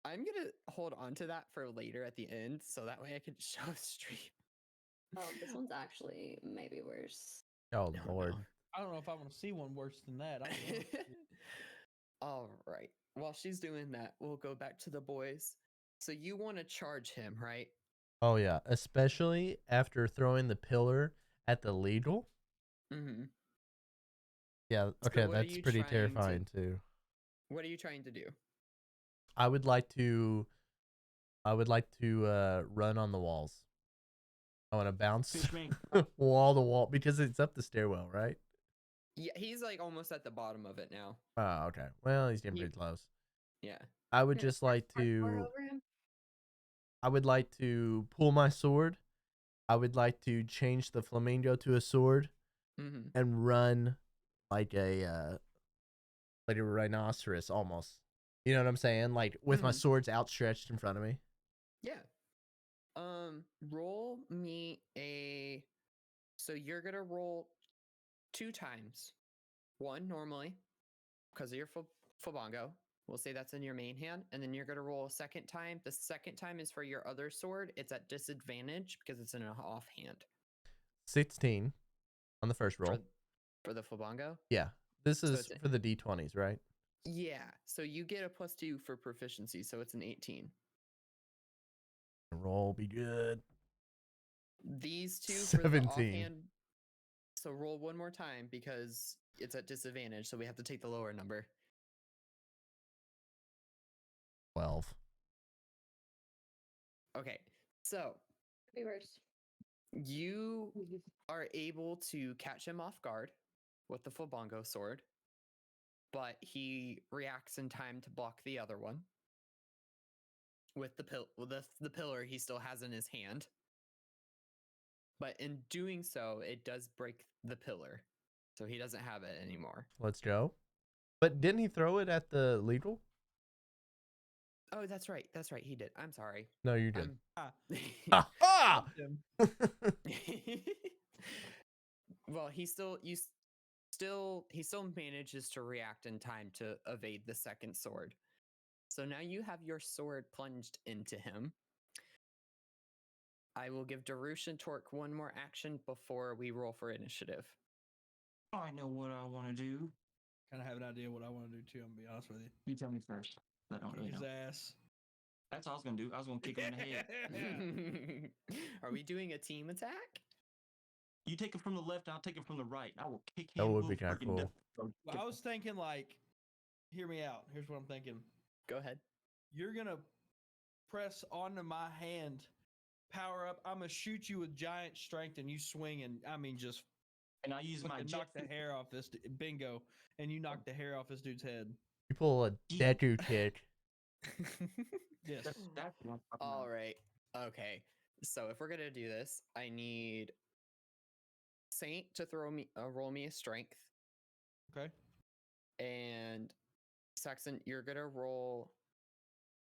I'm gonna hold on to that for later at the end, so that way I can show a stream. Oh, this one's actually maybe worse. Oh, No, Lord. no. I don't know if I want to see one worse than that. I don't know. All right. While she's doing that, we'll go back to the boys. So you want to charge him, right? Oh, yeah. Especially after throwing the pillar at the legal. Mm-hmm. Yeah. Okay. what are That's you pretty trying to- terrifying, too. What are you trying to do? I would like to run on the walls. I want to bounce Excuse me. wall to wall because it's up the stairwell, right? Yeah, he's like almost at the bottom of it now. Oh, okay. Well, he's getting You- pretty close. Yeah. I would Gonna just like parkour to. over him? I would like to pull my sword. I would like to change the flamingo to a sword Mm-hmm. and run like a rhinoceros almost. You know what I'm saying? Like with my Mhm. swords outstretched in front of me. Yeah. Roll me a. So you're gonna roll 2 times. One normally, because of your Flabongo. We'll say that's in your main hand, and then you're gonna roll a second time. The second time is for your other sword. It's at disadvantage because it's in an offhand. 16 on the first roll. For the Flabongo. Yeah. This So is it's- for the D20s, right? Yeah. So you get a +2 for proficiency, so it's an 18. Roll be good. These two for the 17. offhand. So roll one more time because it's at disadvantage, so we have to take the lower number. 12. Okay. So Could be worse. you are able to catch him off guard with the Flabongo sword, but he reacts in time to block the other one with the pillar he still has in his hand. But in doing so, it does break the pillar, so he doesn't have it anymore. Let's go. But didn't he throw it at the legal? Oh, that's right. That's right. He did. I'm sorry. No, you did. Ah. Ah! Well, he still manages to react in time to evade the second sword. So now you have your sword plunged into him. I will give Dariush and Torque one more action before we roll for initiative. I know what I want to do. Kind of have an idea what I want to do too. I'm gonna be honest with you. You tell me first. I don't really Kick his know. ass. That's all I was gonna do. I was gonna kick him in the head. Are we doing a team attack? You take him from the left, I'll take him from the right. I will kick That him. would be we'll kinda freaking cool. go- Well, I was thinking like hear me out. Here's what I'm thinking. Go ahead. You're gonna press onto my hand, power up. I'm gonna shoot you with giant strength, and you swing, and I mean just And I use my fucking jet knock the suit. hair off this bingo, and you knock the hair off this dude's head. You pull a Yeah. Deku kick. Yes. That's what I'm talking All about. right. Okay. So if we're gonna do this, I need Saint to roll me a strength, Okay. and Saxon, you're gonna roll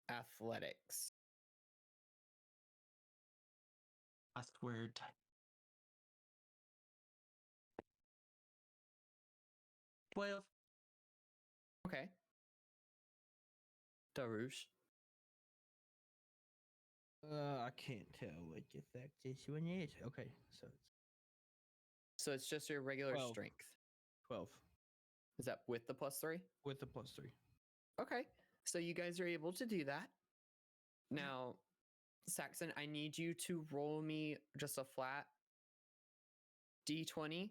athletics. I swear. 12. Okay. Dariush. I can't tell what the effect this one is. Okay, so it's So it's just your regular 12. strength. 12 Is that with the +3? with the +3. Okay. So you guys are able to do that. Now, Saxon, I need you to roll me just a flat D20,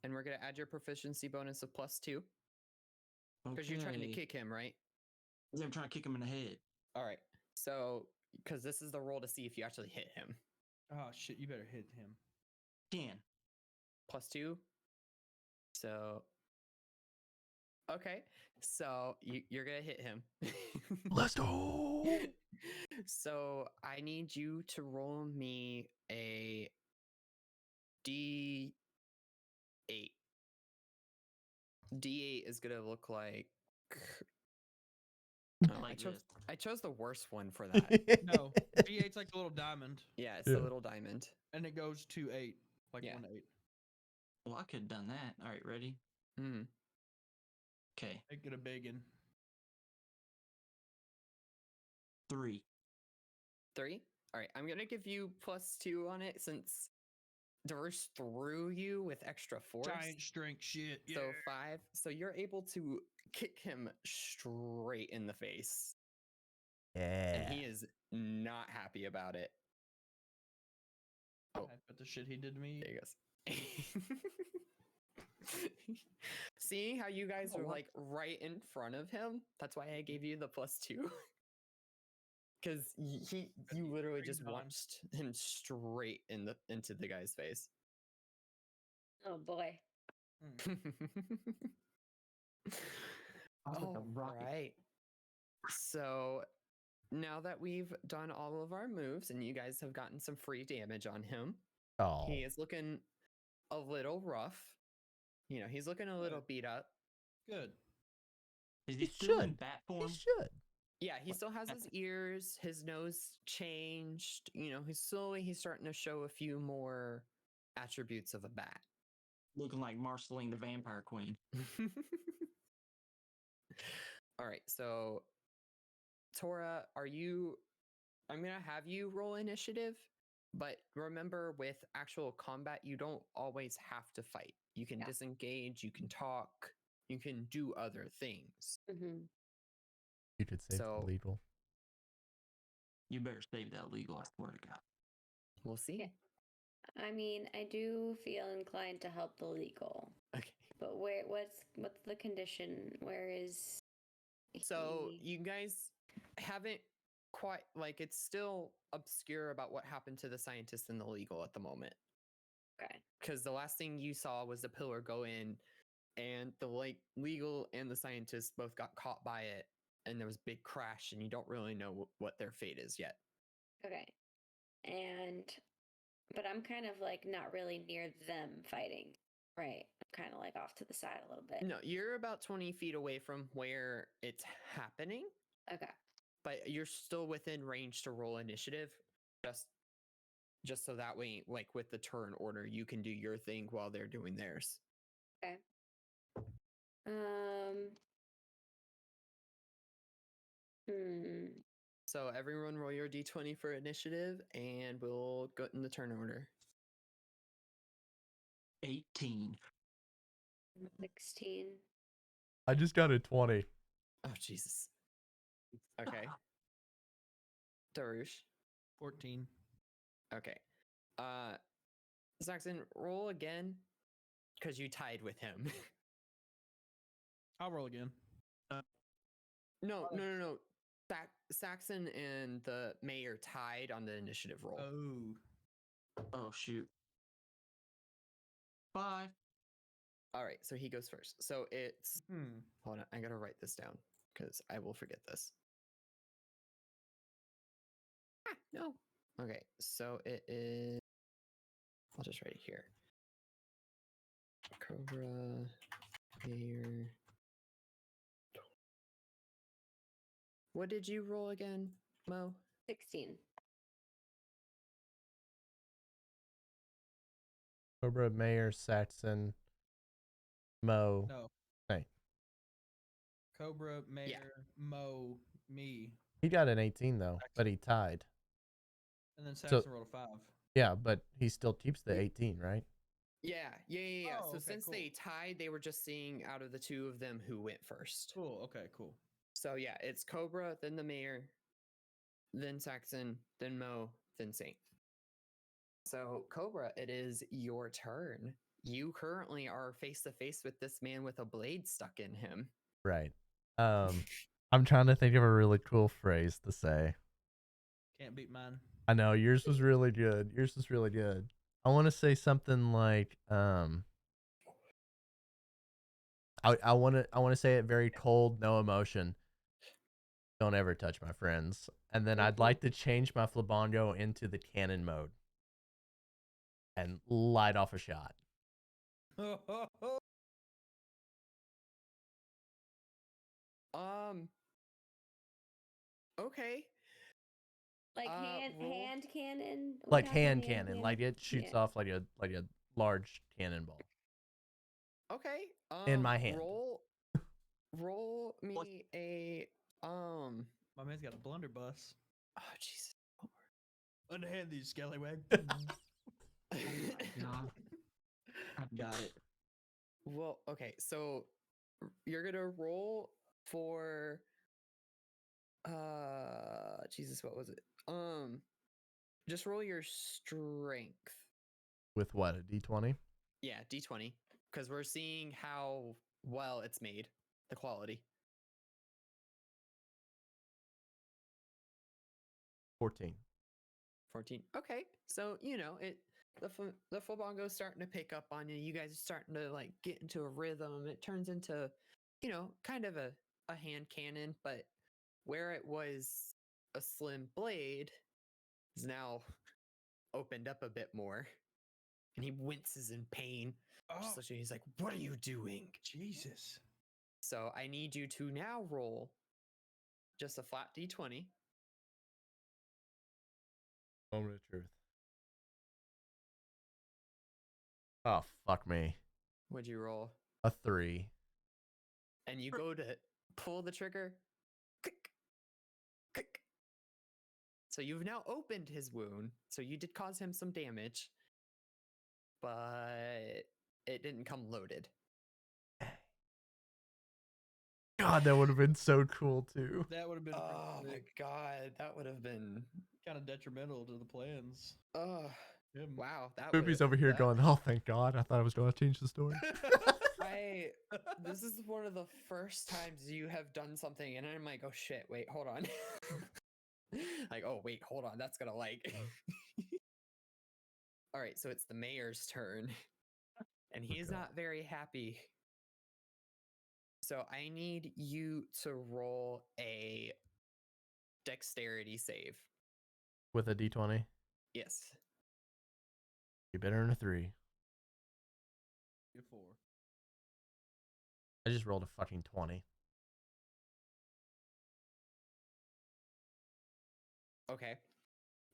and we're going to add your proficiency bonus of +2 because you're trying to Okay. kick him, right? I'm trying to kick him in the head. All right. So, because this is the roll to see if you actually hit him. Oh shit! You better hit him. 10. +2. So, okay. So you're going to hit him. Let's go. So I need you to roll me a D8. D8 is gonna look like. Oh, Like this. I chose the worst one for that. No, D8's like a little diamond, Yeah, it's Yeah. the little diamond. and it goes to 8, like Yeah. 1 to 8. Well, I could have done that. All right, ready? Mm. Okay. Make it a big one. 3. 3. All right, I'm gonna give you +2 on it since Dariush threw you with extra force. Giant strength shit. Yeah. So 5. So you're able to kick him straight in the face. And Yeah. he is not happy about it. Oh, But the shit he did to me. there he goes. Seeing how you guys Oh, are what? like right in front of him, that's why I gave you the +2. Because you literally just Green on. launched him straight into the guy's face. Oh boy. I was like a All rocket. right. So now that we've done all of our moves and you guys have gotten some free damage on him, Oh. he is looking a little rough. You know, he's looking a little beat up. Good. Is He he still in should. bat He form? should. Yeah, he still has his ears, his nose changed. You know, he's starting to show a few more attributes of a bat. Looking like Marceline the Vampire Queen. All right, so Tora, I'm going to have you roll initiative, but remember with actual combat, you don't always have to fight. You can Yeah. disengage, you can talk, you can do other things. Hmm. You could say So- it's illegal. You better save that legal, I swear to God. We'll see. Yeah. I mean, I do feel inclined to help the legal, Okay. but what's the condition? Where is? So he- you guys haven't quite it's still obscure about what happened to the scientist and the legal at the moment. Okay. Because the last thing you saw was the pillar go in, and the legal and the scientist both got caught by it, and there was a big crash, and you don't really know what their fate is yet. Okay. But I'm kind of like not really near them fighting. Right. I'm kind of like off to the side a little bit. No, you're about 20 feet away from where it's happening, Okay. but you're still within range to roll initiative. Just so that way, like with the turn order, you can do your thing while they're doing theirs. Hmm. So everyone roll your d20 for initiative, and we'll go in the turn order. 18. 16. I just got a 20. Oh, Jesus. Okay. Dariush. 14. Okay. Saxon, roll again, because you tied with him. I'll roll again. No. Saxon and the mayor tied on the initiative roll. Oh shoot. 5. All right, so he goes first. So it's Hmm. hold on, I gotta write this down because I will forget this. No. Okay, so it is. I'll just write it here. Cobra mayor. What did you roll again, Mo? 16. Cobra, Mayor, Saxon, Mo. No. Hey. Cobra, Mayor, Mo, me, He got an 18 though, but he tied. and then Saxon rolled a 5. Yeah, but he still keeps the 18, right? Yeah. Oh, So okay, since cool. they tied, they were just seeing out of the two of them who went first. Cool. Okay. Cool. So yeah, it's Cobra, then the mayor, then Saxon, then Mo, then Saint. So Cobra, it is your turn. You currently are face to face with this man with a blade stuck in him. Right. I'm trying to think of a really cool phrase to say. Can't beat mine. I know yours was really good. I want to say something like I want to say it very cold, no emotion. Don't ever touch my friends. And then I'd like to change my Flabongo into the cannon mode and light off a shot. Okay. Like roll. hand cannon? Like We're talking hand cannon, like it shoots Yeah. off like a large cannonball. Okay. In my hand. Roll me a My man's got a blunderbuss. Oh Jesus. Underhand these scallywag. God. I've got it. Well, okay, so you're gonna roll for Jesus, what was it? Just roll your strength. With what, a D20? Yeah, D20. Because we're seeing how well it's made, the quality. 14. 14. Okay, so the Flabongo's starting to pick up on you. You guys are starting to like get into a rhythm. It turns into, kind of a hand cannon, but where it was a slim blade is now opened up a bit more. And he winces in pain. Oh, He's like, "What are you doing?" Jesus. So I need you to now roll just a flat D20. Moment of truth. Oh, fuck me. What'd you roll? A 3. And you go to pull the trigger. Click, click. So you've now opened his wound. So you did cause him some damage, but it didn't come loaded. God, that would have been so cool too. That would have been Oh my god, that would have been kind of detrimental to the plans. Him. Wow, that Spoopy's over here going, "Oh, thank God! I thought I was going to change the story." This is one of the first times you have done something, and I'm like, "Oh shit! Wait, hold on." Like, oh wait, hold on. That's gonna like. All right, so it's the mayor's turn, and he's not very happy. So I need you to roll a dexterity save. With a D20? Yes. You better than a 3. You're 4. I just rolled a fucking 20. Okay.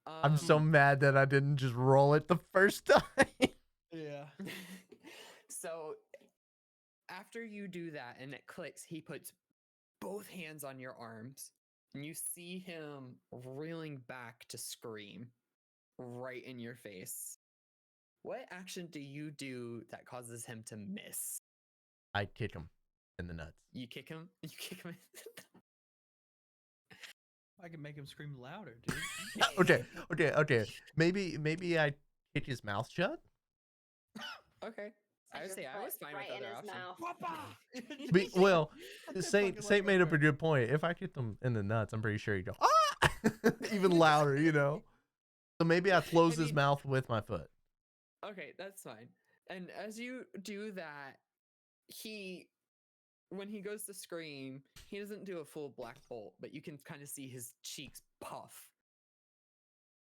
I'm so mad that I didn't just roll it the first time. Yeah. So after you do that and it clicks, he puts both hands on your arms and you see him reeling back to scream right in your face. What action do you do that causes him to miss? I kick him in the nuts. You kick him? You kick him in I can make him scream louder, dude. Okay. Maybe I kick his mouth shut. Okay. I would just say I put was fine right with in other his options. mouth. Well, Fucking Saint made up a everywhere. good point. If I get them in the nuts, I'm pretty sure he'd go ah, even louder, you know. So maybe I close his mean- mouth with my foot. Okay, that's fine. And as you do that, when he goes to scream, he doesn't do a full black bolt, but you can kind of see his cheeks puff.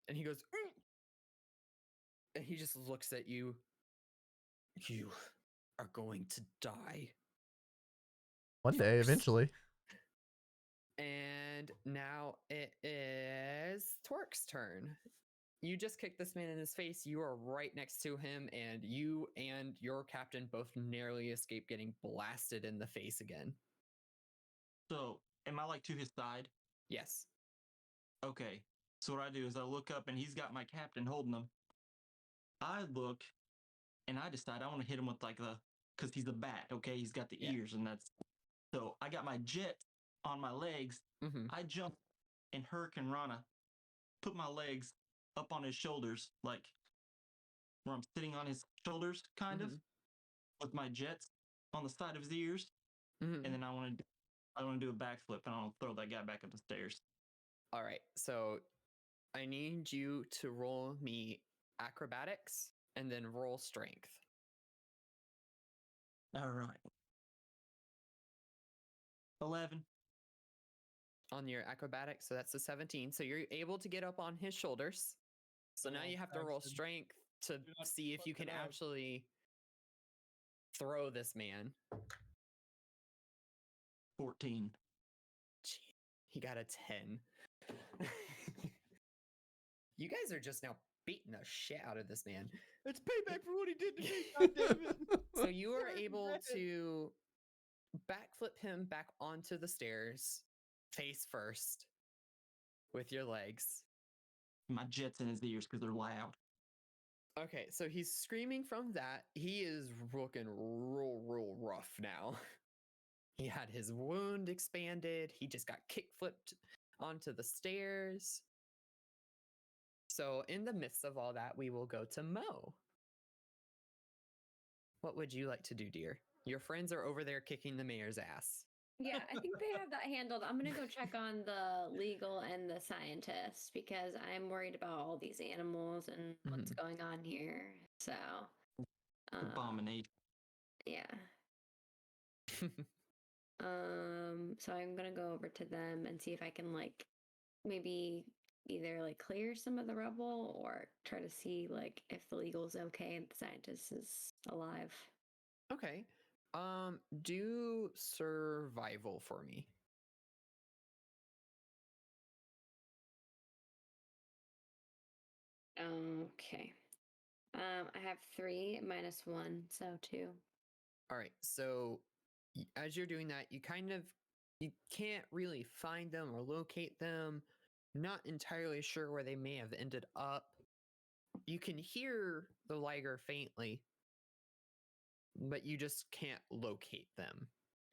And he goes, "Mm!" And he just looks at you. You are going to die. One day, First. eventually. And now it is Torque's turn. You just kicked this man in his face. You are right next to him, and you and your captain both narrowly escaped getting blasted in the face again. So, am I like to his side? Yes. Okay. So what I do is I look up and he's got my captain holding him. I look and I decide I want to hit him with because he's a bat, okay? He's got the Yeah. ears and that's. So I got my jet on my legs. Mm-hmm. I jump and Hurricane Rana put my legs up on his shoulders, like where I'm sitting on his shoulders, kind of, with my jets on the side of his ears. Mm-hmm. And then I want to do a backflip and I'll throw that guy back up the stairs. All right. So I need you to roll me acrobatics and then roll strength. All right. 11. On your acrobatics, so that's a 17. So you're able to get up on his shoulders. So now Oh, you have to roll Saxon. strength to Do not see if you fuck can it up. actually throw this man. 14. Gee, he got a 10. You guys are just now beating the shit out of this man. It's payback for what he did to me. God damn it. So you are Sorry, able regret it. to backflip him back onto the stairs, face first, with your legs. My jets in his ears because they're loud. Okay, so he's screaming from that. He is looking real rough now. He had his wound expanded. He just got kick flipped onto the stairs. So in the midst of all that, we will go to Mo. What would you like to do, dear? Your friends are over there kicking the mayor's ass. Yeah, I think they have that handled. I'm gonna go check on the legal and the scientist because I'm worried about all these animals and what's going on here. So, Abomination. yeah. So I'm gonna go over to them and see if I can maybe either clear some of the rubble or try to see if the legal's okay and the scientist is alive. Okay. Do survival for me. Okay. I have 3 minus 1, so 2. All right. So as you're doing that, you can't really find them or locate them. Not entirely sure where they may have ended up. You can hear the liger faintly, but you just can't locate them.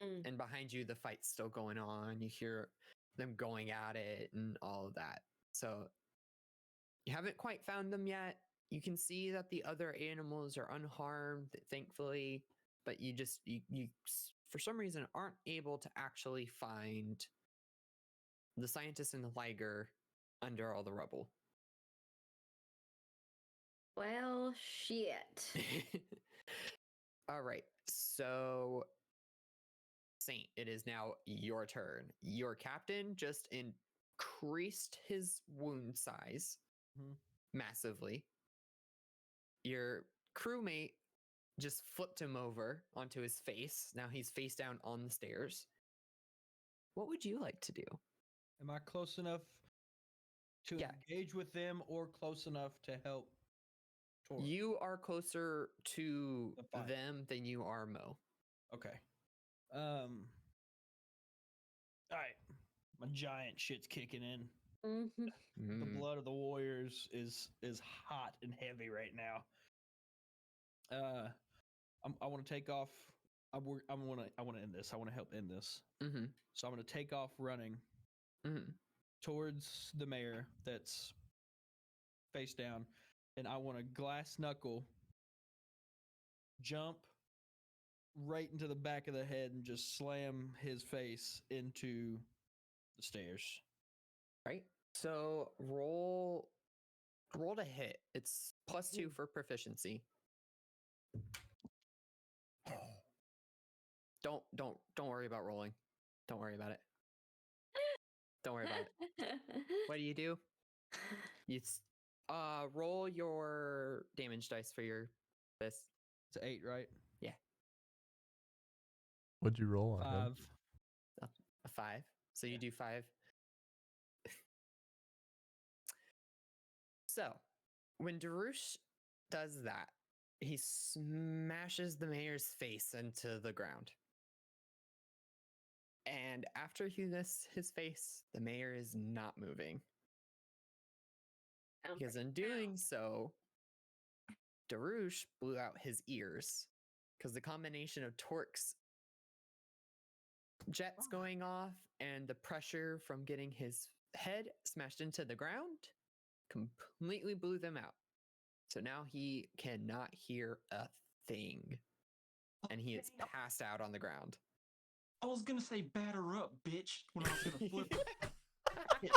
Mm. And behind you, the fight's still going on. You hear them going at it and all of that. So you haven't quite found them yet. You can see that the other animals are unharmed, thankfully, but you for some reason aren't able to actually find the scientist and the liger under all the rubble. Well, shit. All right. So Saint, it is now your turn. Your captain just increased his wound size massively. Your crewmate just flipped him over onto his face. Now he's face down on the stairs. What would you like to do? Am I close enough to Yeah. engage with them or close enough to help Tora? You are closer to The fight. them than you are Mo. Okay. All right. My giant shit's kicking in. Mm-hmm. The blood of the warriors is hot and heavy right now. I want to take off. I want to end this. I want to help end this. Mm-hmm. So I'm going to take off running towards the mayor that's face down, and I want to glass knuckle, jump right into the back of the head and just slam his face into the stairs. Right. So roll to hit. It's +2 for proficiency. Don't worry about rolling. Don't worry about it. Don't worry about it. What do? You roll your damage dice for your this. It's 8, right? What'd you roll on him? 5. A 5. So you do 5. So when Dariush does that, he smashes the mayor's face into the ground. And after he lifts his face, the mayor is not moving. Because in doing so, Dariush blew out his ears. Because the combination of Torque's jets going off and the pressure from getting his head smashed into the ground completely blew them out. So now he cannot hear a thing. And he is passed out on the ground. I was gonna say batter up, bitch, when I was gonna flip it.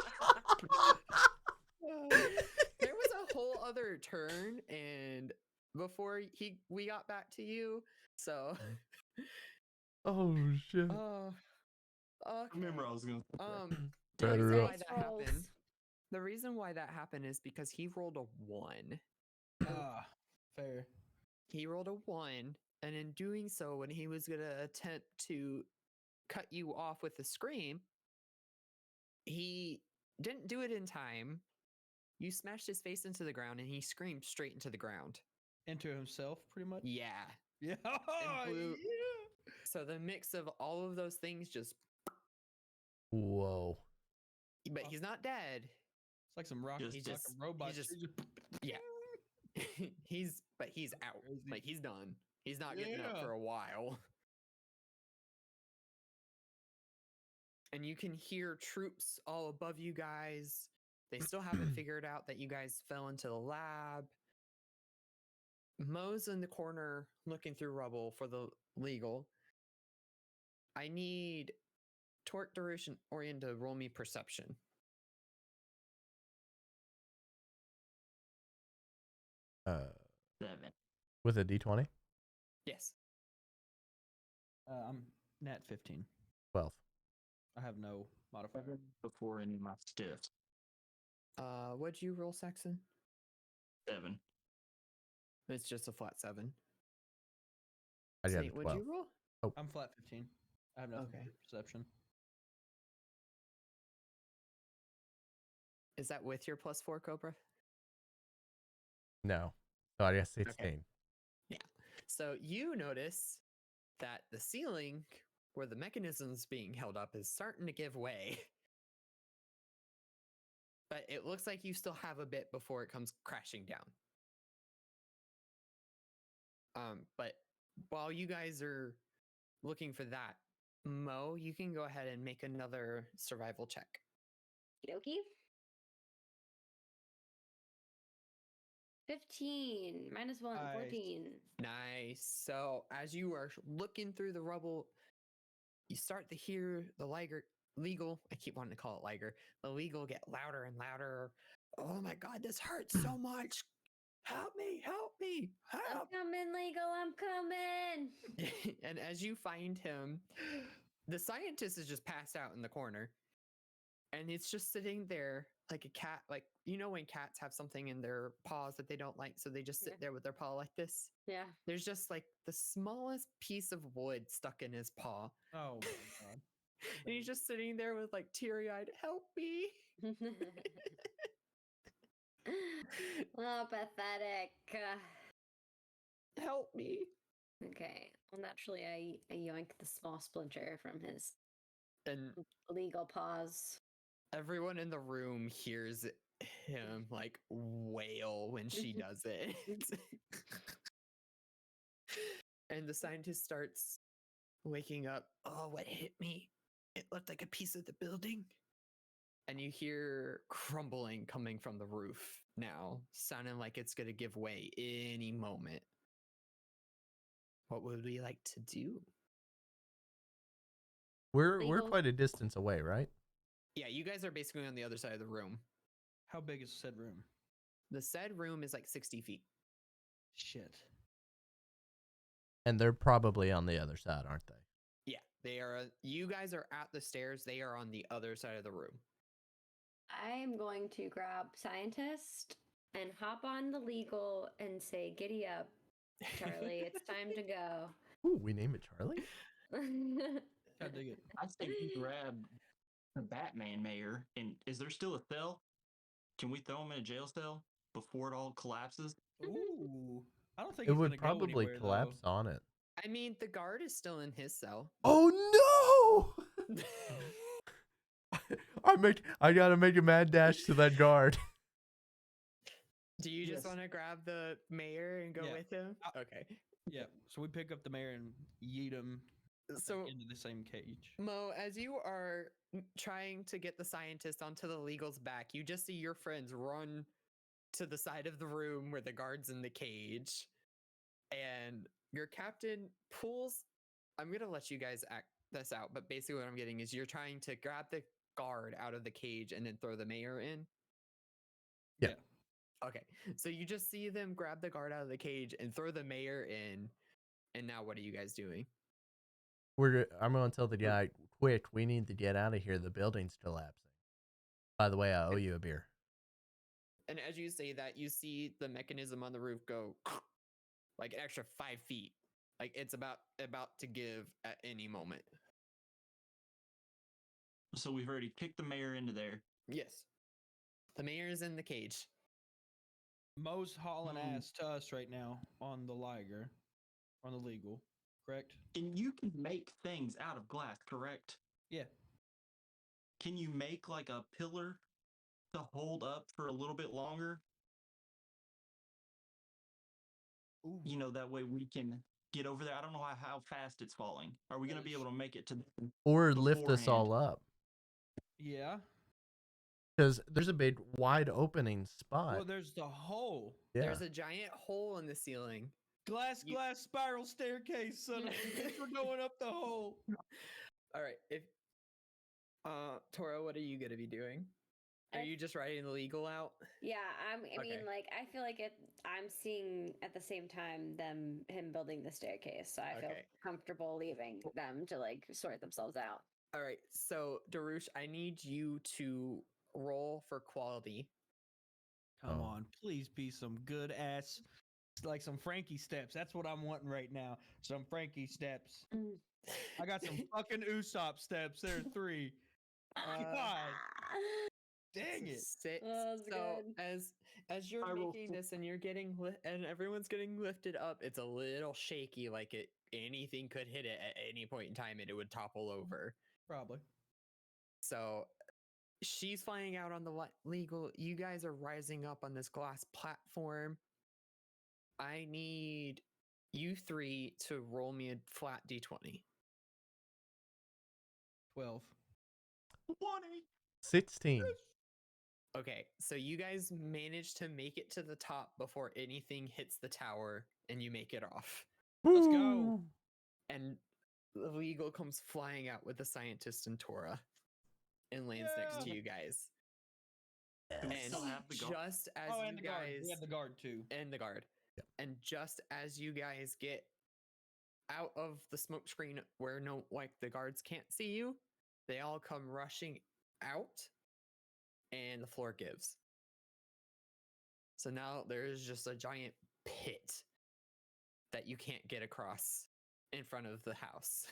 There was a whole other turn, and before we got back to you, so Oh shit! okay. I remember I was gonna The Batter reason up. why that happened. The reason why that happened is because he rolled a 1. Fair. He rolled a 1, and in doing so, when he was gonna attempt to cut you off with a scream, he didn't do it in time. You smashed his face into the ground, and he screamed straight into the ground. Into himself, pretty much? Yeah. Yeah. blew- Yeah. So the mix of all of those things just. Whoa! But he's not dead. It's like some rock. Just- He's he's like just- a robot. he's just- shit, Yeah. he's out. Crazy. Like he's done. He's not getting up Yeah. for a while. And you can hear troops all above you guys. They still haven't figured out that you guys fell into the lab. Mo's in the corner looking through rubble for the legal. I need Torque, Dariush, and Orien to roll me perception. 7. With a d20, Yes. I'm nat 15. 12. I have no modifier. Before any of my stiffs. What'd you roll, Saxon? 7. It's just a flat 7. I got a Saint, what'd 12. you roll? I'm flat 15. I have nothing Okay. for perception. Is that with your +4, Cobra? No, so I guess 16. So you notice that the ceiling where the mechanism's being held up is starting to give way. But it looks like you still have a bit before it comes crashing down. But while you guys are looking for that, Mo, you can go ahead and make another survival check. Okie. 15 -1, Nice. 14. Nice. So as you are looking through the rubble, you start to hear the legal, I keep wanting to call it Liger, the legal get louder and louder. Oh my God, this hurts so much. Help me, help me, I'm help. coming, legal. I'm coming. And as you find him, the scientist is just passed out in the corner. And it's just sitting there like a cat, like, you know, when cats have something in their paws that they don't like, so they just sit Yeah. there with their paw like this. Yeah. There's just like the smallest piece of wood stuck in his paw. Oh my god. And he's just sitting there with like teary-eyed, help me. Oh, pathetic. Help me. Okay. Well, naturally, I yoink the small splinter from his And legal paws. everyone in the room hears him like wail when she does it. And the scientist starts waking up. Oh, what hit me? It looked like a piece of the building. And you hear crumbling coming from the roof now, sounding like it's going to give way any moment. What would we like to do? We're Legal. quite a distance away, right? Yeah, you guys are basically on the other side of the room. How big is said room? The said room is like 60 feet. Shit. And they're probably on the other side, aren't they? Yeah, they are. You guys are at the stairs. They are on the other side of the room. I'm going to grab scientist and hop on the legal and say, "Giddy up, Charlie! It's time to go." Ooh, we name it Charlie? I dig it. I say we grab the Batman mayor, and is there still a cell? Can we throw him in a jail cell before it all collapses? Ooh. I don't think It he's would gonna go probably anywhere, collapse though. on it. I mean, the guard is still in his cell. Oh no! I gotta make a mad dash to that guard. Do you just Yes. want to grab the mayor and go Yeah. with him? Okay. Yeah. So we pick up the mayor and yeet him So, into the same cage. Mo, as you are trying to get the scientist onto the legal's back, you just see your friends run to the side of the room where the guard's in the cage. And your captain pulls. I'm going to let you guys act this out, but basically what I'm getting is you're trying to grab the guard out of the cage and then throw the mayor in. Yeah. Okay. So you just see them grab the guard out of the cage and throw the mayor in. And now what are you guys doing? I'm gonna tell the guy, quick, we need to get out of here. The building's collapsing. By the way, I owe you a beer. And as you say that, you see the mechanism on the roof go like an extra 5 feet. Like it's about to give at any moment. So we've already kicked the mayor into there. Yes. The mayor is in the cage. Mo's hauling Hmm. ass to us right now on the Liger, on the legal, correct? And you can make things out of glass, correct? Yeah. Can you make like a pillar to hold up for a little bit longer? Ooh. You know, that way we can get over there. I don't know how fast it's falling. Are we going to be able to make it to them? Or lift us Beforehand. all up. Yeah. Because there's a big, wide opening spot. Well, there's the hole. Yeah. There's a giant hole in the ceiling. Glass You- spiral staircase, son of a bitch. We're going up the hole. All right. If Tora, what are you gonna be doing? Are I- you just writing the legal out? Yeah, I mean, Okay. like, I feel like I'm seeing at the same time him building the staircase, so I feel Okay. comfortable leaving them to like sort themselves out. All right. So Dariush, I need you to roll for quality. Come Oh. on, please be some good ass, like some Frankie steps. That's what I'm wanting right now. Some Frankie steps. I got some fucking Usopp steps. There are 3. God dang it. 6. Oh, that's so good. as you're I roll making four. this and you're getting and everyone's getting lifted up, it's a little shaky. Like anything could hit it at any point in time and it would topple over. Probably. So she's flying out on the legal. You guys are rising up on this glass platform. I need you 3 to roll me a flat d20. 12. 20. 16. Okay, so you guys manage to make it to the top before anything hits the tower and you make it off. Let's go. And the legal comes flying out with the scientist and Tora and lands next to Yeah. you guys. Do we And still have the guard? just as Oh, you and the guard. guys We have the guard too. and the guard. Yep. And just as you guys get out of the smoke screen where the guards can't see you, they all come rushing out and the floor gives. So now there is just a giant pit that you can't get across in front of the house.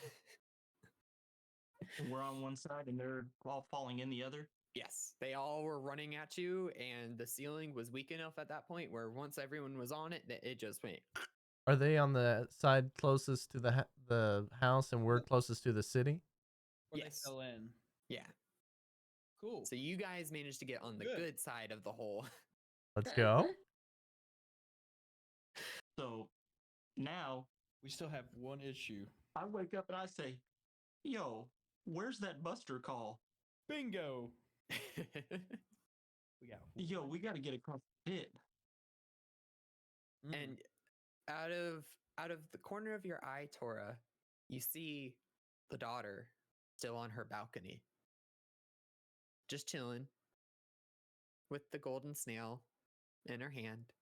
And we're on one side and they're all falling in the other. Yes, they all were running at you, and the ceiling was weak enough at that point where once everyone was on it, that it just went. Are they on the side closest to the house and we're closest to the city? Or Yes. they fell in. Yeah. Cool. So you guys managed to get on the Good. good side of the hole. Let's go. So now We still have one issue. I wake up and I say, yo, where's that Buster call? Bingo. We got Yo, we got to get across the pit. Mm. And out of Out of the corner of your eye, Tora, you see the daughter still on her balcony, just chilling with the golden snail in her hand.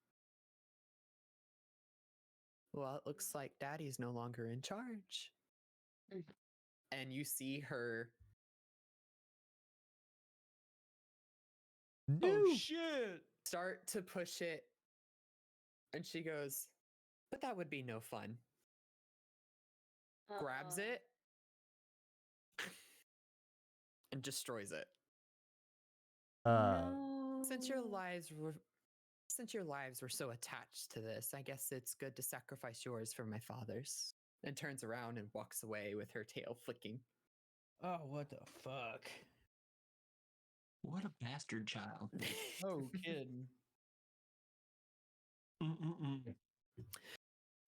Well, it looks like Daddy's no longer in charge. And you see her. No. Oh shit! Start to push it. And she goes, but that would be no fun. Grabs it and destroys it. No. Since your lives were so attached to this, I guess it's good to sacrifice yours for my father's. And turns around and walks away with her tail flicking. Oh, what the fuck? What a bastard child. Oh, kidding.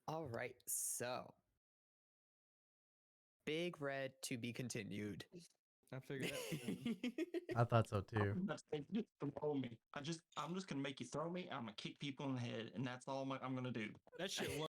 All right, so Big Red to be continued. I figured that. I thought so too. Just throw me. I'm just gonna make you throw me. I'm gonna kick people in the head, and that's all I'm gonna do. That shit